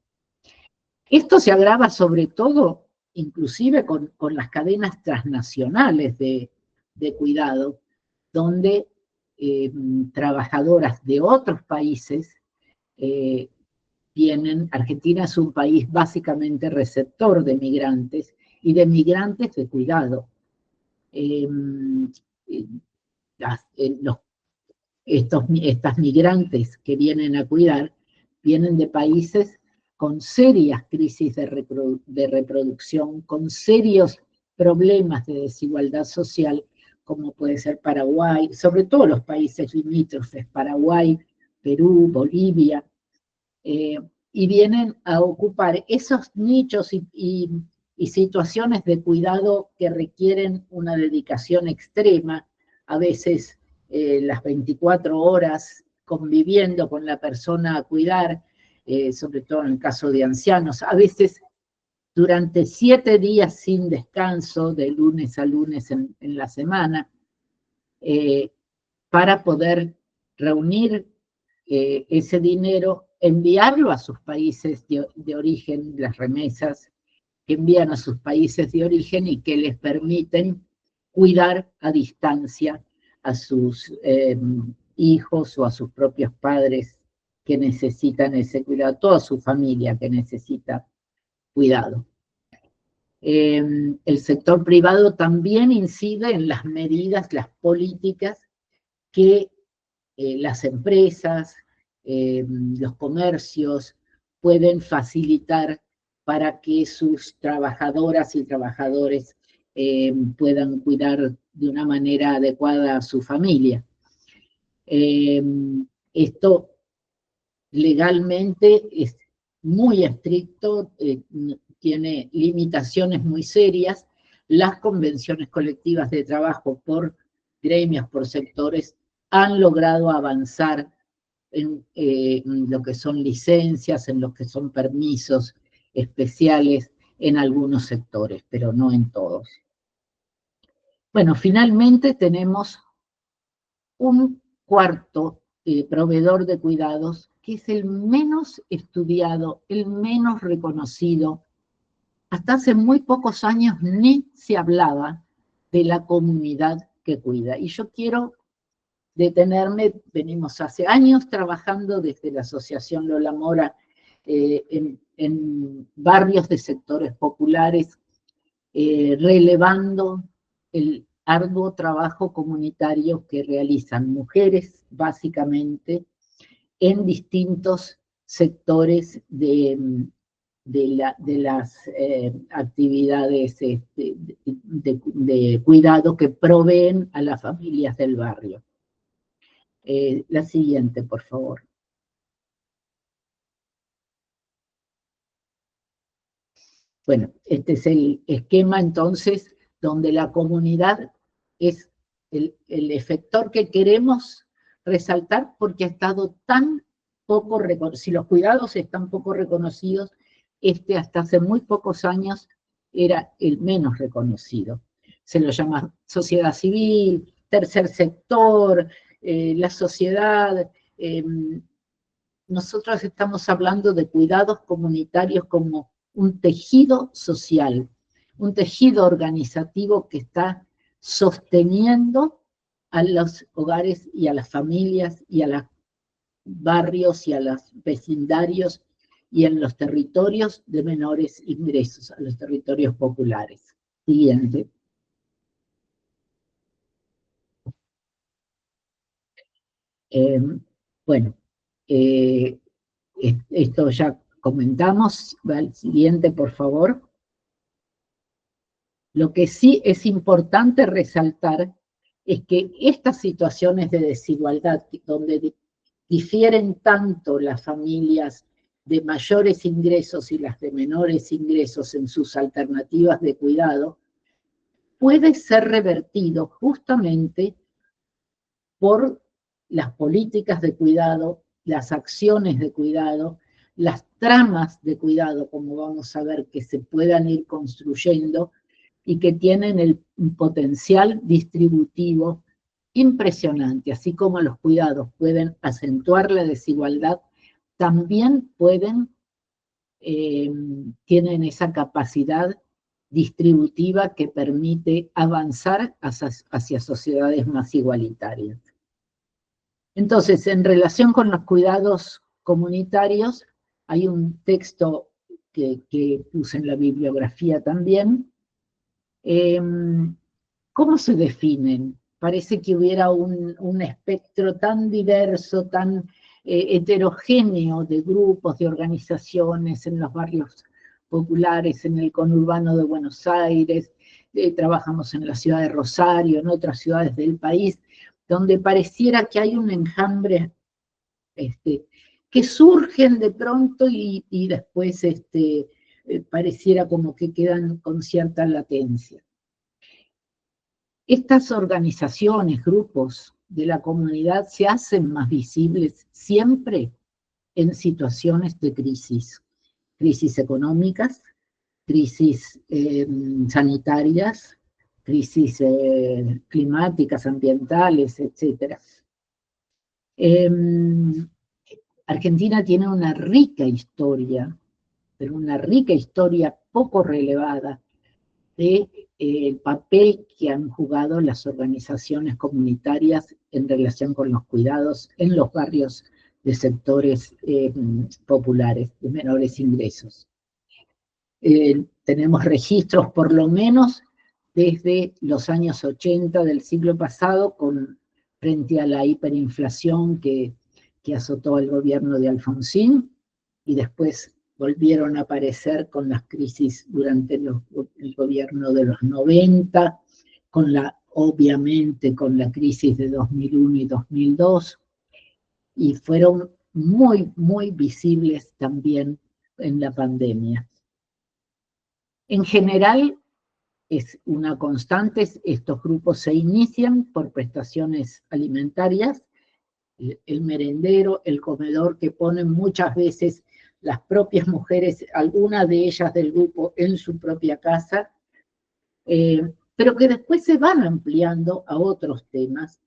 Esto se agrava sobre todo, inclusive con las cadenas transnacionales de cuidado, donde trabajadoras de otros países Argentina es un país básicamente receptor de migrantes y de migrantes de cuidado. Estas migrantes que vienen a cuidar vienen de países con serias crisis de reproducción, con serios problemas de desigualdad social, como puede ser Paraguay, sobre todo los países limítrofes, Paraguay, Perú, Bolivia, y vienen a ocupar esos nichos y situaciones de cuidado que requieren una dedicación extrema, a veces las 24 horas conviviendo con la persona a cuidar, sobre todo en el caso de ancianos, a veces durante 7 días sin descanso, de lunes a lunes en la semana, para poder reunir ese dinero, enviarlo a sus países de origen, las remesas que envían a sus países de origen y que les permiten cuidar a distancia a sus hijos o a sus propios padres que necesitan ese cuidado, toda su familia que necesita cuidado. El sector privado también incide en las medidas, las políticas que las empresas, los comercios pueden facilitar para que sus trabajadoras y trabajadores puedan cuidar de una manera adecuada a su familia. Esto legalmente es muy estricto, tiene limitaciones muy serias. Las convenciones colectivas de trabajo por gremios, por sectores, han logrado avanzar en lo que son licencias, en lo que son permisos especiales en algunos sectores, pero no en todos. Bueno, finalmente tenemos un cuarto proveedor de cuidados que es el menos estudiado, el menos reconocido hasta hace muy pocos años ni se hablaba de la comunidad que cuida. Y yo quiero detenerme, venimos hace años trabajando desde la Asociación Lola Mora en barrios de sectores populares, relevando el arduo trabajo comunitario que realizan mujeres, básicamente, en distintos sectores de las actividades de cuidado que proveen a las familias del barrio. La siguiente, por favor. Bueno, este es el esquema entonces donde la comunidad es el efector que queremos resaltar porque ha estado tan poco reconocido. Si los cuidados están poco reconocidos, este hasta hace muy pocos años era el menos reconocido. Se lo llama sociedad civil, tercer sector, la sociedad. Nosotros estamos hablando de cuidados comunitarios como un tejido social, un tejido organizativo que está sosteniendo a los hogares y a las familias y a los barrios y a los vecindarios y en los territorios de menores ingresos, a los territorios populares. Siguiente. Bueno, esto ya comentamos. Va al siguiente, por favor. Lo que sí es importante resaltar es que estas situaciones de desigualdad, donde difieren tanto las familias de mayores ingresos y las de menores ingresos en sus alternativas de cuidado, puede ser revertido justamente por las políticas de cuidado, las acciones de cuidado, las tramas de cuidado, como vamos a ver, que se puedan ir construyendo y que tienen un potencial distributivo impresionante. Así como los cuidados pueden acentuar la desigualdad, también tienen esa capacidad distributiva que permite avanzar hacia sociedades más igualitarias. Entonces, en relación con los cuidados comunitarios, hay un texto que puse en la bibliografía también. ¿Cómo se definen? Parece que hubiera un espectro tan diverso, tan heterogéneo de grupos, de organizaciones en los barrios populares, en el conurbano de Buenos Aires, trabajamos en la ciudad de Rosario, en otras ciudades del país, donde pareciera que hay un enjambre que surgen de pronto y después pareciera como que quedan con cierta latencia. Estas organizaciones, grupos de la comunidad se hacen más visibles siempre en situaciones de crisis económicas, crisis sanitarias, crisis climáticas, ambientales, etc. Argentina tiene una rica historia, pero una rica historia poco relevada de el papel que han jugado las organizaciones comunitarias en relación con los cuidados en los barrios de sectores populares de menores ingresos. Tenemos registros por lo menos desde los años 80 del siglo pasado frente a la hiperinflación que azotó al gobierno de Alfonsín y después volvieron a aparecer con las crisis durante el gobierno de los 90, obviamente con la crisis de 2001 y 2002, y fueron muy, muy visibles también en la pandemia. En general, es una constante, estos grupos se inician por prestaciones alimentarias, el merendero, el comedor que ponen muchas veces las propias mujeres, algunas de ellas del grupo en su propia casa, pero que después se van ampliando a otros temas.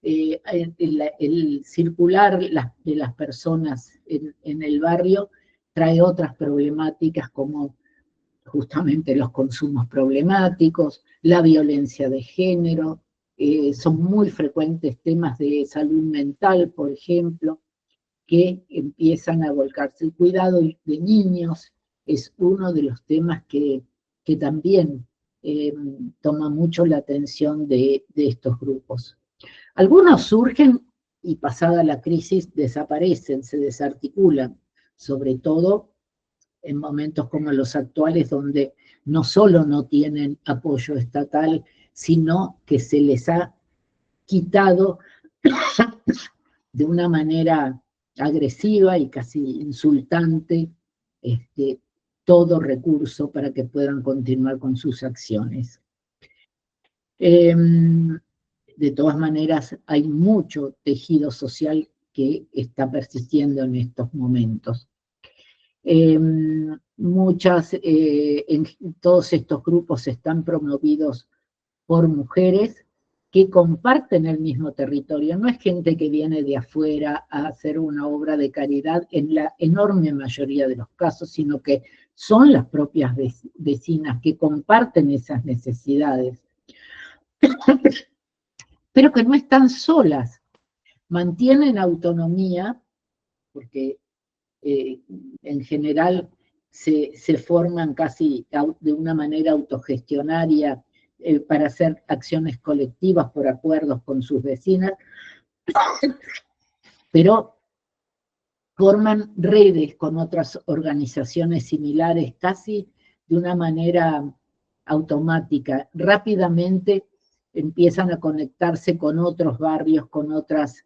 El circular de las personas en el barrio trae otras problemáticas como justamente los consumos problemáticos, la violencia de género, son muy frecuentes temas de salud mental, por ejemplo, que empiezan a volcarse. El cuidado de niños es uno de los temas que también toma mucho la atención de estos grupos. Algunos surgen y pasada la crisis desaparecen, se desarticulan, sobre todo en momentos como los actuales, donde no solo no tienen apoyo estatal, sino que se les ha quitado de una manera agresiva y casi insultante todo recurso para que puedan continuar con sus acciones. De todas maneras, hay mucho tejido social que está persistiendo en estos momentos. Todos estos grupos están promovidos por mujeres que comparten el mismo territorio. No es gente que viene de afuera a hacer una obra de caridad en la enorme mayoría de los casos, sino que son las propias vecinas que comparten esas necesidades, pero que no están solas, mantienen autonomía, porque en general se forman casi de una manera autogestionaria para hacer acciones colectivas por acuerdos con sus vecinas, pero forman redes con otras organizaciones similares casi de una manera automática. Rápidamente empiezan a conectarse con otros barrios, con otras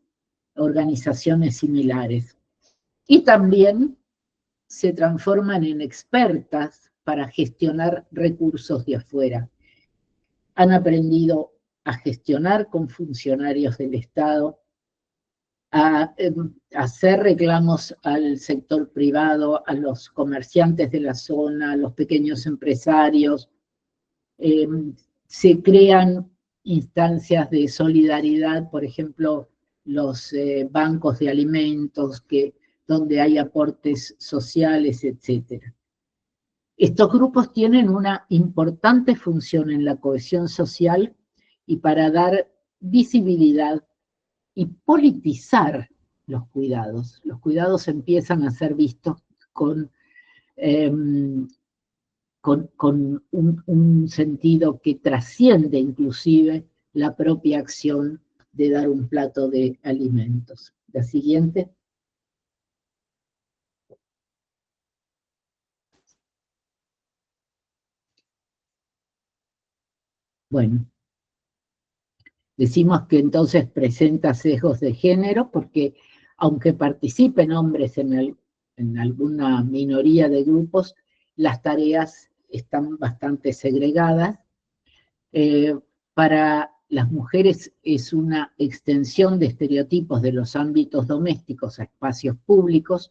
organizaciones similares. Y también se transforman en expertas para gestionar recursos de afuera. Han aprendido a gestionar con funcionarios del Estado, a hacer reclamos al sector privado, a los comerciantes de la zona, a los pequeños empresarios. Se crean instancias de solidaridad, por ejemplo, los bancos de alimentos, donde hay aportes sociales, etc. Estos grupos tienen una importante función en la cohesión social y para dar visibilidad y politizar los cuidados. Los cuidados empiezan a ser vistos con un sentido que trasciende inclusive la propia acción de dar un plato de alimentos. La siguiente. Bueno, decimos que entonces presenta sesgos de género porque aunque participen hombres en alguna minoría de grupos, las tareas están bastante segregadas. Para las mujeres es una extensión de estereotipos de los ámbitos domésticos a espacios públicos.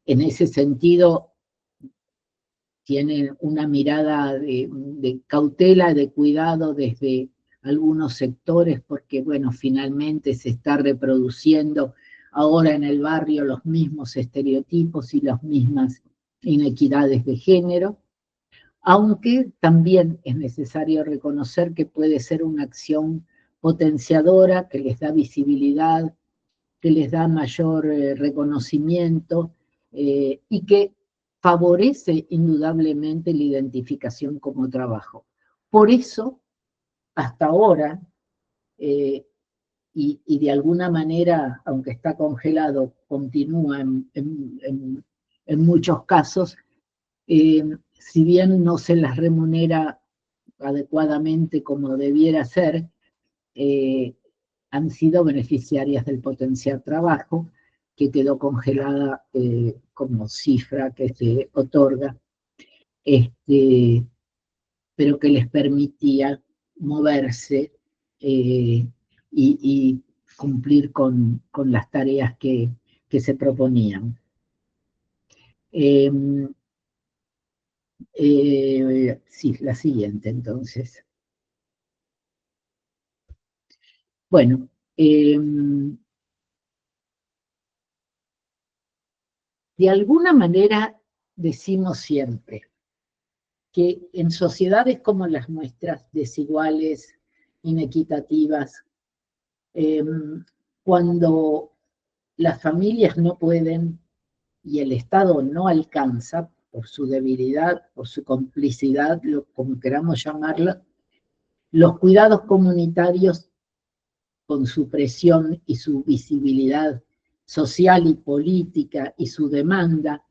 En ese sentido, tienen una mirada de cautela, de cuidado desde algunos sectores, porque, bueno, finalmente se está reproduciendo ahora en el barrio los mismos estereotipos y las mismas inequidades de género, aunque también es necesario reconocer que puede ser una acción potenciadora, que les da visibilidad, que les da mayor reconocimiento y que favorece indudablemente la identificación como trabajo. Por eso, hasta ahora, y de alguna manera, aunque está congelado, continúa en muchos casos, si bien no se las remunera adecuadamente como debiera ser, han sido beneficiarias del potencial trabajo, que quedó congelada como cifra que se otorga, pero que les permitía moverse y cumplir con las tareas que se proponían. Sí, la siguiente entonces. Bueno, de alguna manera decimos siempre, que en sociedades como las nuestras, desiguales, inequitativas, cuando las familias no pueden y el Estado no alcanza, por su debilidad, por su complicidad, como queramos llamarla, los cuidados comunitarios, con su presión y su visibilidad social y política y su demanda,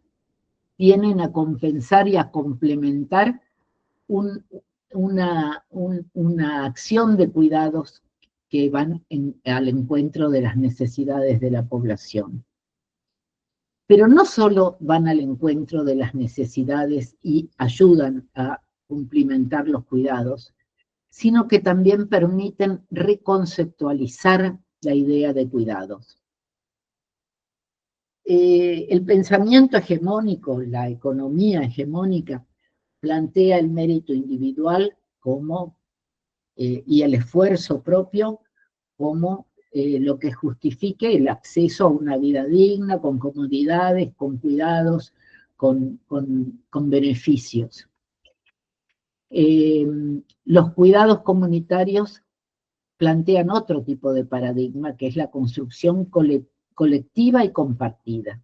vienen a compensar y a complementar una acción de cuidados que van al encuentro de las necesidades de la población. Pero no solo van al encuentro de las necesidades y ayudan a cumplimentar los cuidados, sino que también permiten reconceptualizar la idea de cuidados. El pensamiento hegemónico, la economía hegemónica, plantea el mérito individual como, y el esfuerzo propio como lo que justifique el acceso a una vida digna, con comodidades, con cuidados, con beneficios. Los cuidados comunitarios plantean otro tipo de paradigma, que es la construcción colectiva y compartida.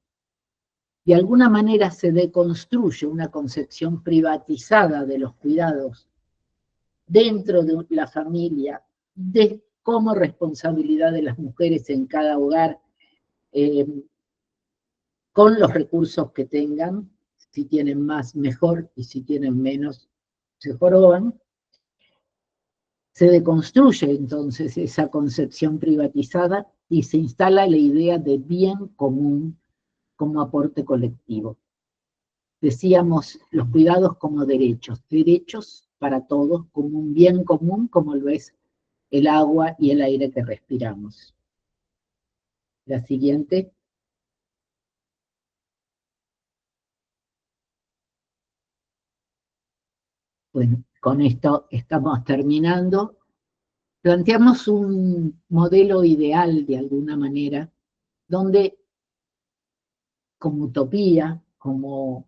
De alguna manera se deconstruye una concepción privatizada de los cuidados dentro de la familia, como responsabilidad de las mujeres en cada hogar, con los recursos que tengan. Si tienen más, mejor, y si tienen menos, se joroban. Se deconstruye entonces esa concepción privatizada y se instala la idea de bien común como aporte colectivo. Decíamos los cuidados como derechos para todos, como un bien común, como lo es el agua y el aire que respiramos. La siguiente. Bueno, con esto estamos terminando. Planteamos un modelo ideal, de alguna manera, donde, como utopía, como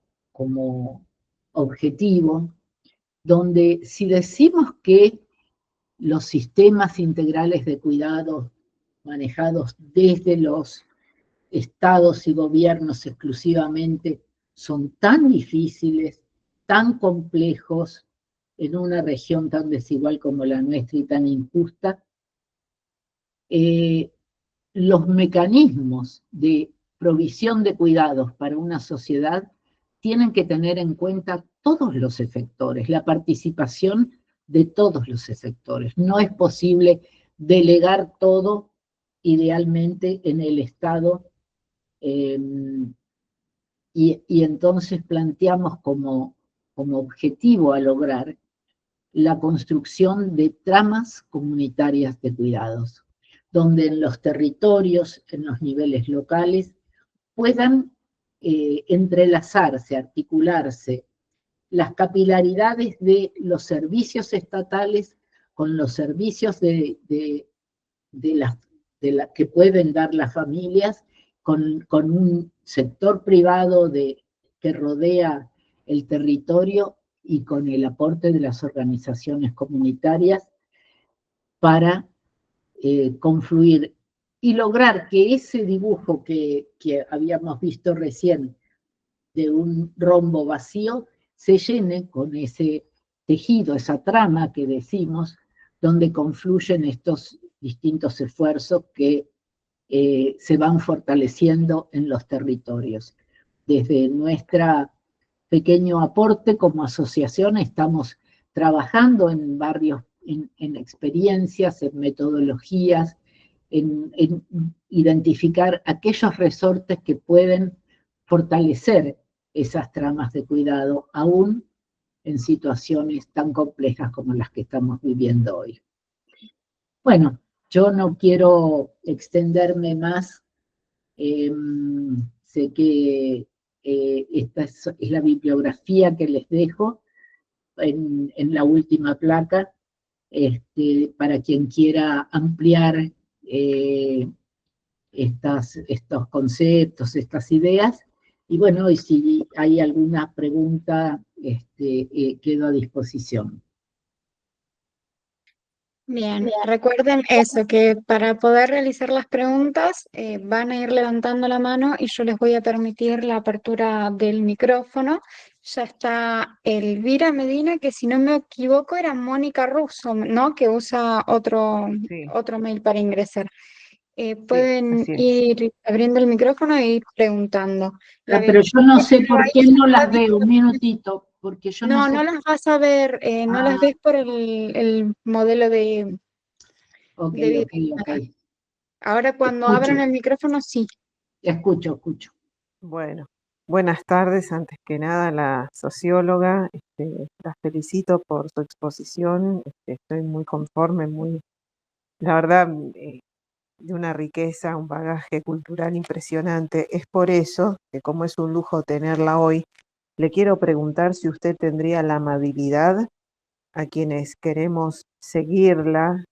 objetivo, donde si decimos que los sistemas integrales de cuidado manejados desde los estados y gobiernos exclusivamente son tan difíciles, tan complejos, en una región tan desigual como la nuestra y tan injusta, los mecanismos de provisión de cuidados para una sociedad tienen que tener en cuenta todos los efectores, la participación de todos los efectores. No es posible delegar todo idealmente en el Estado, y entonces planteamos como objetivo a lograr la construcción de tramas comunitarias de cuidados, donde en los territorios, en los niveles locales, puedan entrelazarse, articularse las capilaridades de los servicios estatales con los servicios que pueden dar las familias, con un sector privado que rodea el territorio y con el aporte de las organizaciones comunitarias para confluir y lograr que ese dibujo que habíamos visto recién de un rombo vacío se llene con ese tejido, esa trama que decimos, donde confluyen estos distintos esfuerzos que se van fortaleciendo en los territorios. Desde nuestro pequeño aporte como asociación estamos trabajando en barrios, en experiencias, en metodologías, en identificar aquellos resortes que pueden fortalecer esas tramas de cuidado, aún en situaciones tan complejas como las que estamos viviendo hoy. Bueno, yo no quiero extenderme más. Sé que esta es la bibliografía que les dejo en la última placa, para quien quiera ampliar estos conceptos, estas ideas. Y bueno, y si hay alguna pregunta quedo a disposición. Bien, recuerden eso, que para poder realizar las preguntas van a ir levantando la mano y yo les voy a permitir la apertura del micrófono. Ya está Elvira Medina, que si no me equivoco era Mónica Russo, ¿no? Que usa Sí, otro mail para ingresar. sí, Pueden así es. ir abriendo el micrófono e ir preguntando. Pero yo no sé por qué no las veo, un minutito, porque yo no No, sé. no las vas a ver, no las Ah, ves por el modelo de ok, video. ok. Ahora cuando abran Escucho, el micrófono, sí. escucho. Bueno, buenas tardes. Antes que nada, la socióloga, la felicito por su exposición. Estoy muy conforme, la verdad, de una riqueza, un bagaje cultural impresionante. Es por eso que, como es un lujo tenerla hoy, le quiero preguntar si usted tendría la amabilidad a quienes queremos seguirla,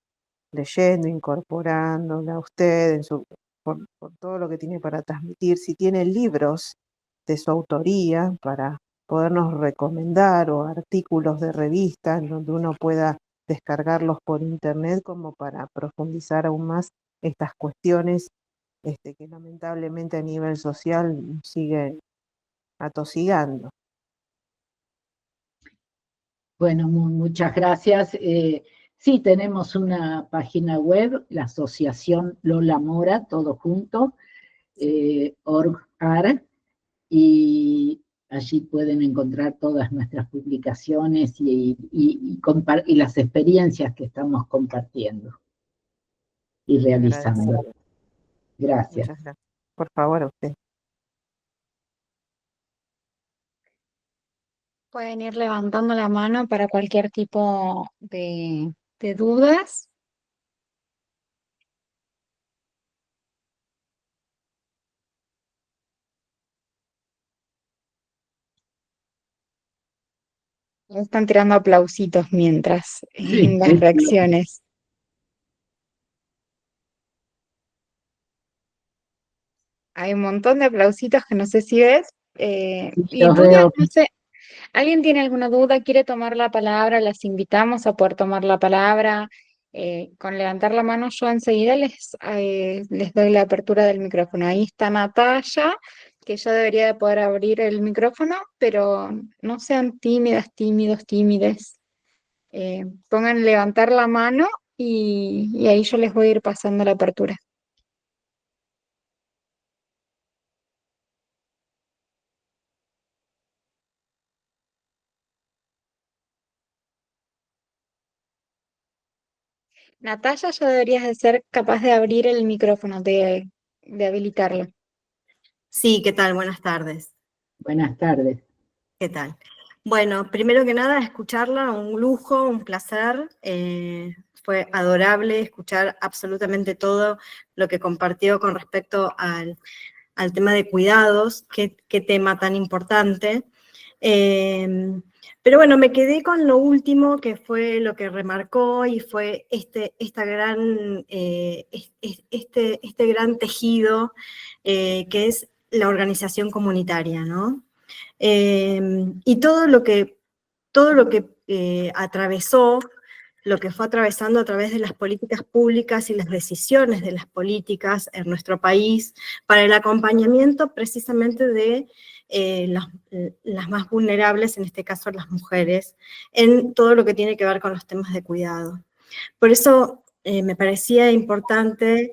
leyendo, incorporándola a usted por todo lo que tiene para transmitir, si tiene libros de su autoría para podernos recomendar o artículos de revista en donde uno pueda descargarlos por internet como para profundizar aún más estas cuestiones que lamentablemente a nivel social siguen atosigando. Bueno, muchas gracias. Sí, tenemos una página web, la Asociación Lola Mora, todo junto, org.ar, y allí pueden encontrar todas nuestras publicaciones y las experiencias que estamos compartiendo y Muy agradecido. realizando. Gracias. Muchas gracias. Por favor, a usted. Pueden ir levantando la mano para cualquier tipo de dudas. Están tirando aplausitos mientras en Sí, las reacciones. Hay un montón de aplausitos que no sé si ves. Y los dudas, veo. no sé. ¿Alguien tiene alguna duda? ¿Quiere tomar la palabra? Las invitamos a poder tomar la palabra. Con levantar la mano yo enseguida les doy la apertura del micrófono. Ahí está Natalia, que ya debería de poder abrir el micrófono, pero no sean tímidas, tímidos, tímides. Pongan levantar la mano y ahí yo les voy a ir pasando la apertura. Natalia, ya deberías de ser capaz de abrir el micrófono, de habilitarlo. Sí, ¿qué tal? Buenas tardes. Buenas tardes. ¿Qué tal? Bueno, primero que nada, escucharla, un lujo, un placer. Fue adorable escuchar absolutamente todo lo que compartió con respecto al tema de cuidados, qué tema tan importante. Pero bueno, me quedé con lo último que fue lo que remarcó y fue este gran tejido que es la organización comunitaria, ¿no? Y todo lo que atravesó, lo que fue atravesando a través de las políticas públicas y las decisiones de las políticas en nuestro país para el acompañamiento precisamente de las más vulnerables, en este caso las mujeres, en todo lo que tiene que ver con los temas de cuidado. Por eso me parecía importante,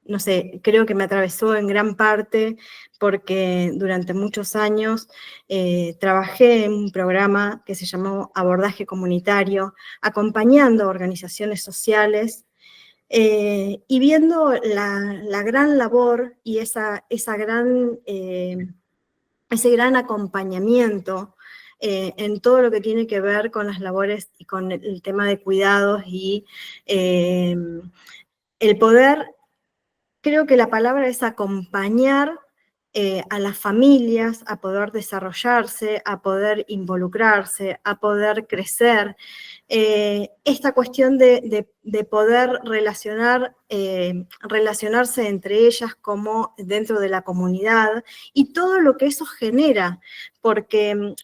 no sé, creo que me atravesó en gran parte porque durante muchos años trabajé en un programa que se llamó Abordaje Comunitario, acompañando a organizaciones sociales y viendo la gran labor y ese gran acompañamiento en todo lo que tiene que ver con las labores y con el tema de cuidados y el poder. Creo que la palabra es acompañar a las familias a poder desarrollarse, a poder involucrarse, a poder crecer. Esta cuestión de poder relacionarse entre ellas como dentro de la comunidad y todo lo que eso genera, porque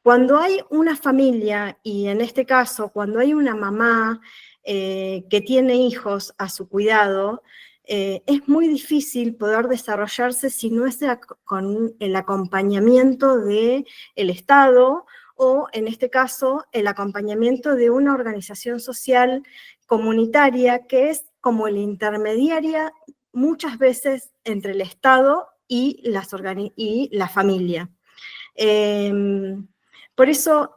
cuando hay una familia, y en este caso, cuando hay una mamá que tiene hijos a su cuidado, es muy difícil poder desarrollarse si no es con el acompañamiento del Estado o, en este caso, el acompañamiento de una organización social comunitaria que es como la intermediaria muchas veces entre el Estado y la familia. Por eso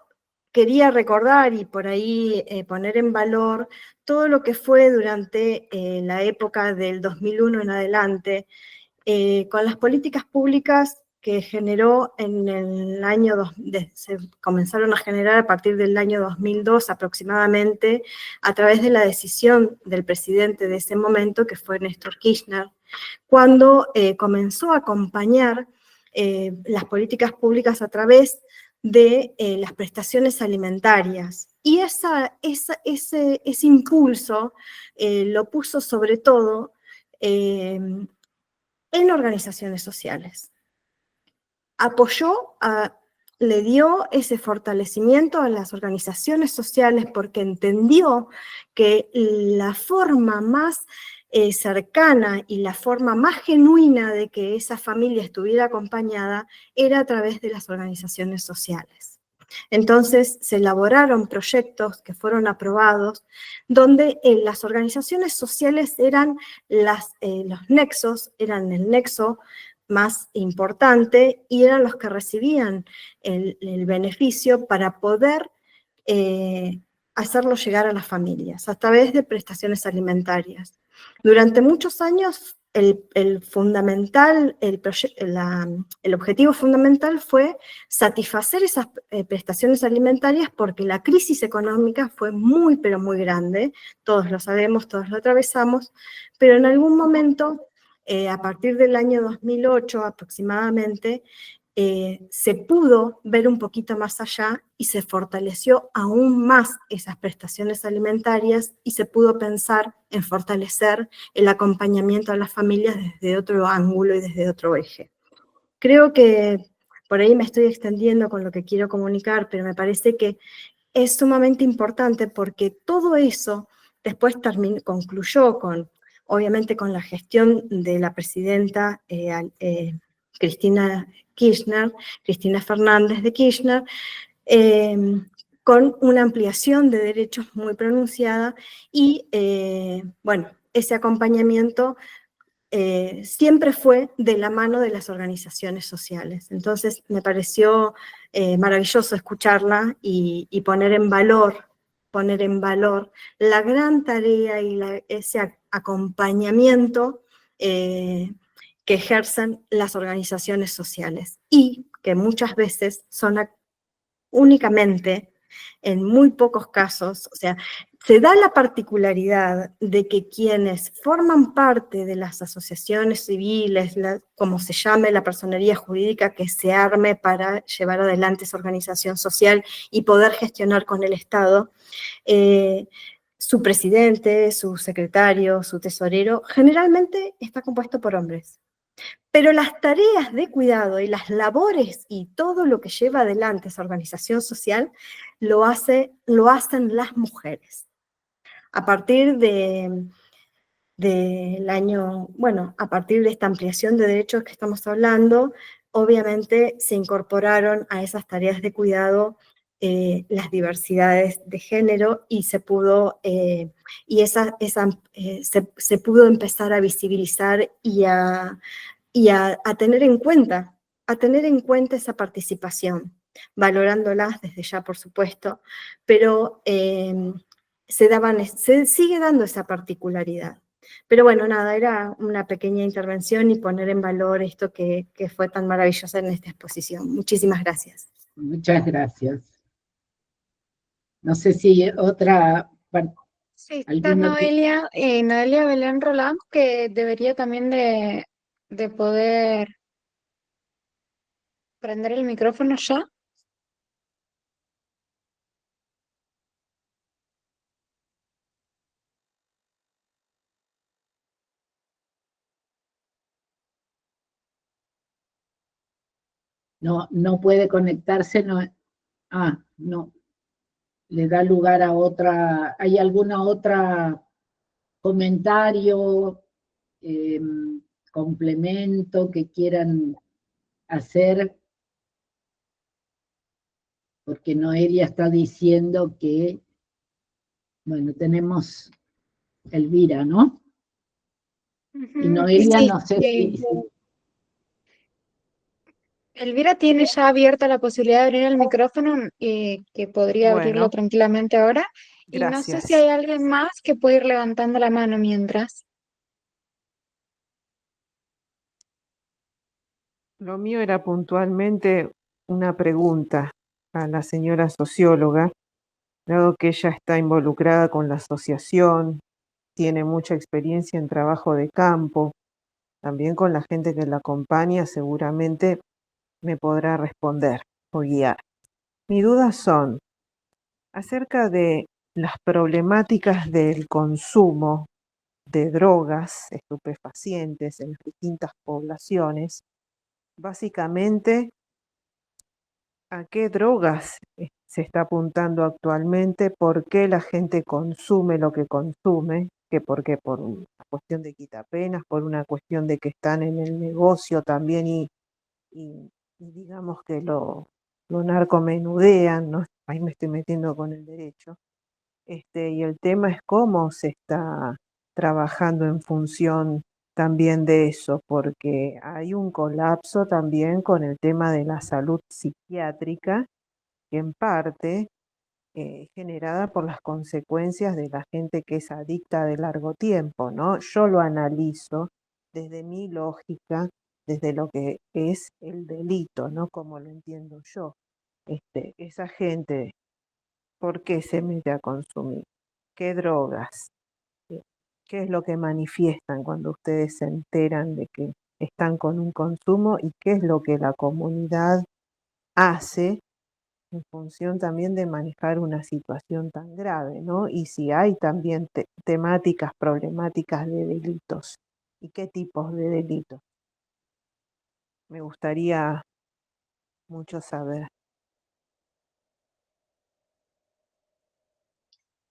quería recordar y por ahí poner en valor todo lo que fue durante la época del 2001 en adelante, con las políticas públicas que generó en el año, se comenzaron a generar a partir del año 2002 aproximadamente, a través de la decisión del presidente de ese momento, que fue Néstor Kirchner, cuando comenzó a acompañar las políticas públicas a través de las prestaciones alimentarias. Y ese impulso lo puso sobre todo en organizaciones sociales. Le dio ese fortalecimiento a las organizaciones sociales porque entendió que la forma más cercana y la forma más genuina de que esa familia estuviera acompañada era a través de las organizaciones sociales. Entonces se elaboraron proyectos que fueron aprobados donde las organizaciones sociales eran los nexos, eran el nexo más importante y eran los que recibían el beneficio para poder hacerlo llegar a las familias a través de prestaciones alimentarias. Durante muchos años el objetivo fundamental fue satisfacer esas prestaciones alimentarias porque la crisis económica fue muy, pero muy grande, todos lo sabemos, todos lo atravesamos, pero en algún momento, a partir del año 2008 aproximadamente, se pudo ver un poquito más allá y se fortaleció aún más esas prestaciones alimentarias y se pudo pensar en fortalecer el acompañamiento a las familias desde otro ángulo y desde otro eje. Creo que por ahí me estoy extendiendo con lo que quiero comunicar, pero me parece que es sumamente importante porque todo eso después concluyó obviamente con la gestión de la presidenta Cristina Fernández de Kirchner, con una ampliación de derechos muy pronunciada y, bueno, ese acompañamiento siempre fue de la mano de las organizaciones sociales. Entonces, me pareció maravilloso escucharla y poner en valor la gran tarea y ese acompañamiento que ejercen las organizaciones sociales y que muchas veces son únicamente, en muy pocos casos, o sea, se da la particularidad de que quienes forman parte de las asociaciones civiles, como se llame la personería jurídica que se arme para llevar adelante esa organización social y poder gestionar con el Estado, su presidente, su secretario, su tesorero, generalmente está compuesto por hombres. Pero las tareas de cuidado y las labores y todo lo que lleva adelante esa organización social lo hacen las mujeres. A partir del año, bueno, a partir de esta ampliación de derechos que estamos hablando, obviamente se incorporaron a esas tareas de cuidado las diversidades de género y se pudo, se pudo empezar a visibilizar y a tener en cuenta esa participación, valorándolas desde ya, por supuesto, pero se sigue dando esa particularidad. Pero bueno, nada, era una pequeña intervención y poner en valor esto que fue tan maravilloso en esta exposición. Muchísimas gracias. Muchas gracias. No sé si otra... Sí, está ¿Alguno que Noelia Belén Roland, que debería también de poder prender el micrófono ya. no puede conectarse? No, no, le da lugar a otra. ¿Hay alguna otra comentario, eh, complemento que quieran hacer? Porque Noelia está diciendo que, bueno, tenemos Elvira, ¿no? Y Ujú, Noelia, sí, no sé si Elvira tiene ya abierta la posibilidad de abrir el micrófono, que podría abrirlo Bueno, tranquilamente ahora. Y no sé si gracias. hay alguien más que puede ir levantando la mano mientras. Lo mío era puntualmente una pregunta a la señora socióloga, dado que ella está involucrada con la asociación, tiene mucha experiencia en trabajo de campo, también con la gente que la acompaña, seguramente me podrá responder o guiar. Mis dudas son acerca de las problemáticas del consumo de drogas estupefacientes en las distintas poblaciones. Básicamente, ¿a qué drogas se está apuntando actualmente? ¿Por qué la gente consume lo que consume? ¿Por qué? Por una cuestión de quitapenas, por una cuestión de que están en el negocio también y digamos que lo narcomenudean, ¿no? Ahí me estoy metiendo con el derecho. Y el tema es cómo se está trabajando en función también de eso, porque hay un colapso también con el tema de la salud psiquiátrica, que en parte es generada por las consecuencias de la gente que es adicta de largo tiempo, ¿no? Yo lo analizo desde mi lógica, desde lo que es el delito, ¿no? Como lo entiendo yo. Esa gente, ¿por qué se mete a consumir? ¿Qué drogas? ¿Qué qué es lo que manifiestan cuando ustedes se enteran de que están con un consumo y qué es lo que la comunidad hace en función también de manejar una situación tan grave, ¿no? Y si hay también temáticas problemáticas de delitos y qué tipos de delitos. Me gustaría mucho saber.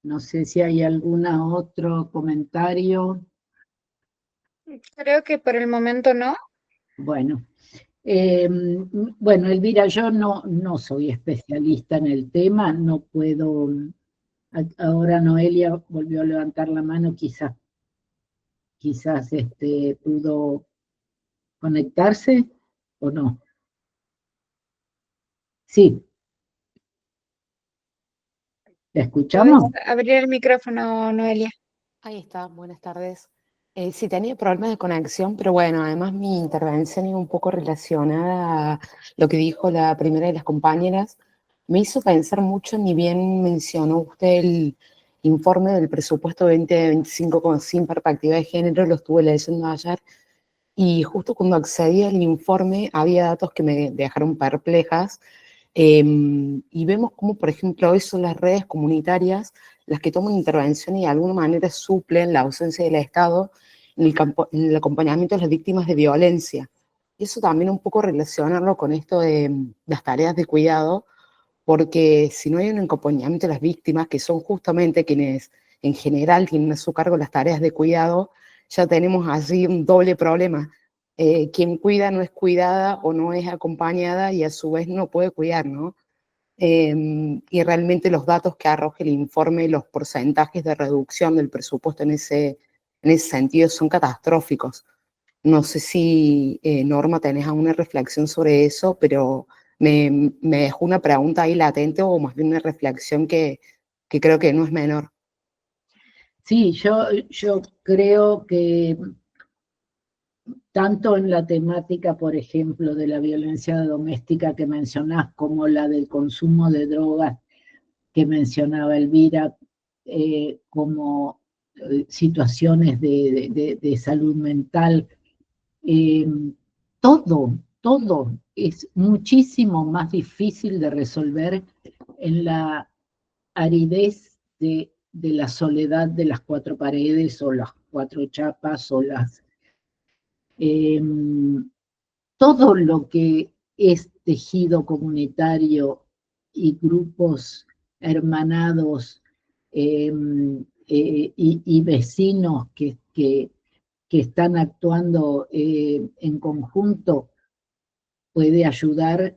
no sé si hay algún otro comentario. Creo que por el momento no. Bueno, bueno, Elvira, yo no soy especialista en el tema, no puedo. Ahora Noelia volvió a levantar la mano, quizás pudo conectarse o no. Sí, ¿la Puedes escuchamos? abrir el micrófono, Noelia. Ahí está, buenas tardes. Sí, tenía problemas de conexión, pero bueno, además mi intervención iba un poco relacionada a lo que dijo la primera de las compañeras. Me hizo pensar mucho, ni bien mencionó usted el informe del presupuesto 2025 sin perspectiva de género, lo estuve leyendo ayer, y justo cuando accedí al informe había datos que me dejaron perplejas. Y vemos cómo, por ejemplo, hoy son las redes comunitarias las que toman intervención y de alguna manera suplen la ausencia del Estado en el acompañamiento de las víctimas de violencia. Y eso también un poco relacionarlo con esto de las tareas de cuidado, porque si no hay un acompañamiento de las víctimas, que son justamente quienes en general tienen a su cargo las tareas de cuidado, ya tenemos allí un doble problema. Quien cuida no es cuidada o no es acompañada y a su vez no puede cuidar, ¿no? Y realmente los datos que arroja el informe, los porcentajes de reducción del presupuesto en ese sentido son catastróficos. No sé si, Norma, tenés alguna reflexión sobre eso, pero me dejó una pregunta ahí latente o más bien una reflexión que creo que no es menor. Sí, yo creo que tanto en la temática, por ejemplo, de la violencia doméstica que mencionás, como la del consumo de drogas que mencionaba Elvira, como situaciones de salud mental. Todo es muchísimo más difícil de resolver en la aridez de la soledad de las cuatro paredes o las cuatro chapas o todo lo que es tejido comunitario y grupos hermanados y vecinos que están actuando en conjunto puede ayudar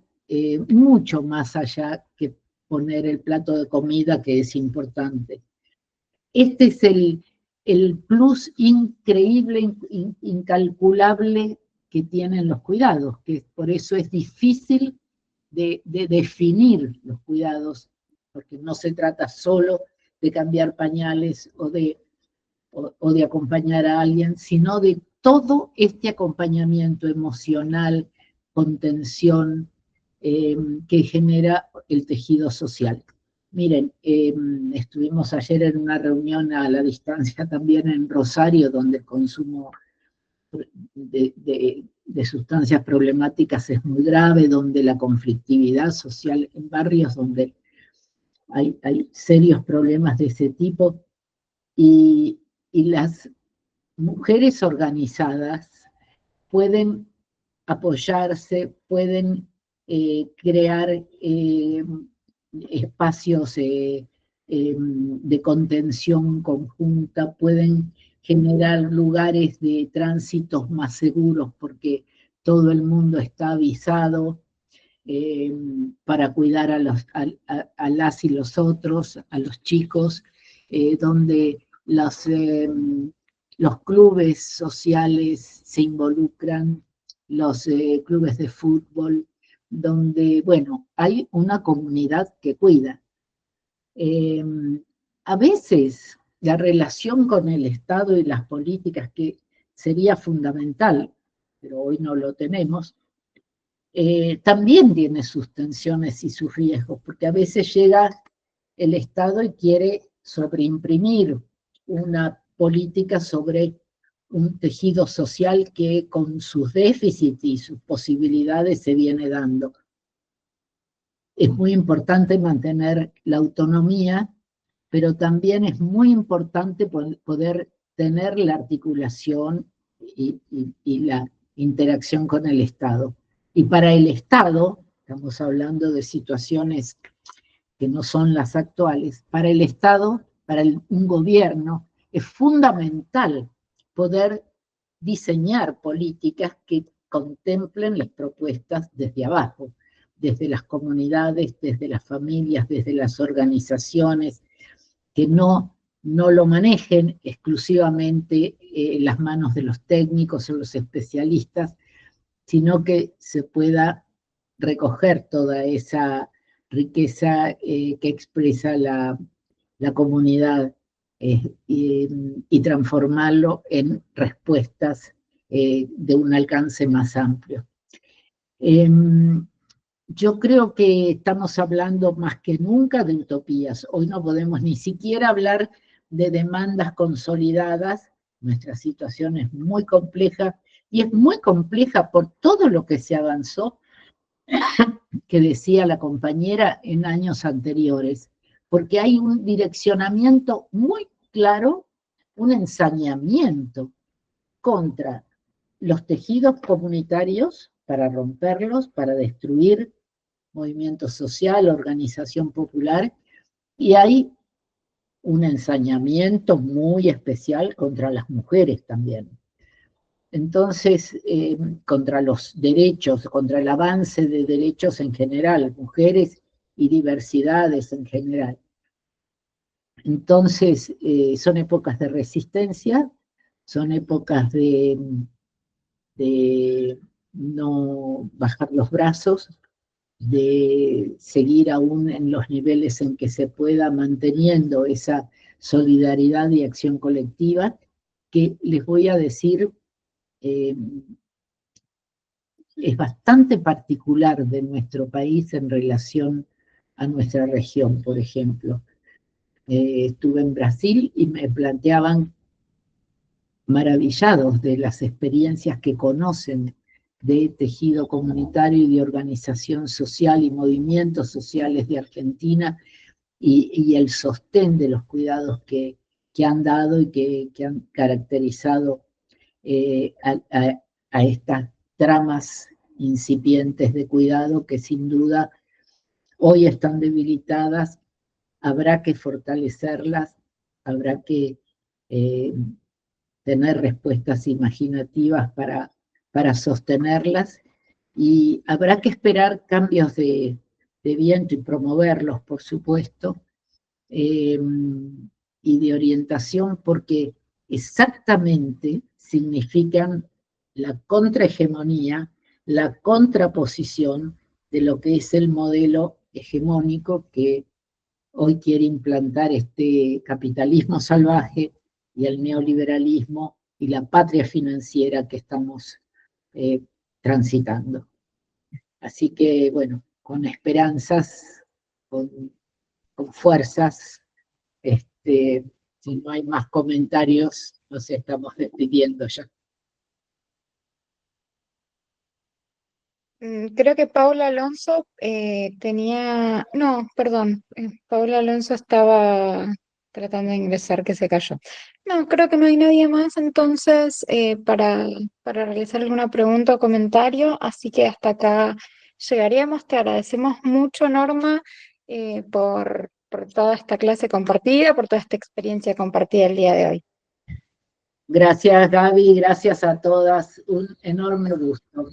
mucho más allá que poner el plato de comida, que es importante. Este es el plus increíble, incalculable que tienen los cuidados, que por eso es difícil de definir los cuidados, porque no se trata solo de cambiar pañales o de acompañar a alguien, sino de todo este acompañamiento emocional, contención, que genera el tejido social. Miren, estuvimos ayer en una reunión a la distancia también en Rosario, donde el consumo de sustancias problemáticas es muy grave, donde la conflictividad social en barrios donde hay serios problemas de ese tipo, y las mujeres organizadas pueden apoyarse, pueden crear espacios de contención conjunta, pueden generar lugares de tránsitos más seguros porque todo el mundo está avisado para cuidar a las y los otros, a los chicos, donde los clubes sociales se involucran, los clubes de fútbol, donde, bueno, hay una comunidad que cuida. A veces la relación con el Estado y las políticas, que sería fundamental, pero hoy no lo tenemos, también tiene sus tensiones y sus riesgos, porque a veces llega el Estado y quiere sobreimprimir una política sobre un tejido social que con sus déficits y sus posibilidades se viene dando. Es muy importante mantener la autonomía, pero también es muy importante poder tener la articulación y la interacción con el Estado. Y para el Estado, estamos hablando de situaciones que no son las actuales, para el Estado, para un gobierno, es fundamental poder diseñar políticas que contemplen las propuestas desde abajo, desde las comunidades, desde las familias, desde las organizaciones, que no lo manejen exclusivamente las manos de los técnicos o los especialistas, sino que se pueda recoger toda esa riqueza que expresa la comunidad y transformarlo en respuestas de un alcance más amplio. Yo creo que estamos hablando más que nunca de utopías. Hoy no podemos ni siquiera hablar de demandas consolidadas. Nuestra situación es muy compleja, y es muy compleja por todo lo que se avanzó, que decía la compañera, en años anteriores, porque hay un direccionamiento muy claro, un ensañamiento contra los tejidos comunitarios para romperlos, para destruir movimiento social, organización popular, y hay un ensañamiento muy especial contra las mujeres también. Entonces, contra los derechos, contra el avance de derechos en general, mujeres y diversidades en general. Entonces, son épocas de resistencia, son épocas de no bajar los brazos, de seguir aún en los niveles en que se pueda manteniendo esa solidaridad y acción colectiva, que les voy a decir, es bastante particular de nuestro país en relación a nuestra región, por ejemplo. estuve en Brasil y me planteaban maravillados de las experiencias que conocen de tejido comunitario y de organización social y movimientos sociales de Argentina y el sostén de los cuidados que han dado y que han caracterizado a estas tramas incipientes de cuidado que sin duda hoy están debilitadas, habrá que fortalecerlas, habrá que tener respuestas imaginativas para sostenerlas y habrá que esperar cambios de viento y promoverlos, por supuesto, y de orientación, porque exactamente significan la contrahegemonía, la contraposición de lo que es el modelo hegemónico que hoy quiere implantar este capitalismo salvaje y el neoliberalismo y la patria financiera que estamos transitando. Así que, bueno, con esperanzas, con fuerzas, si no hay más comentarios, nos estamos despidiendo ya. Creo que Paula Alonso no, perdón, Paula Alonso estaba tratando de ingresar, que se cayó. No, creo que no hay nadie más entonces para realizar alguna pregunta o comentario, así que hasta acá llegaríamos. Te agradecemos mucho, Norma, por toda esta clase compartida, por toda esta experiencia compartida el día de hoy. Gracias, Gaby, gracias a todas, un enorme gusto.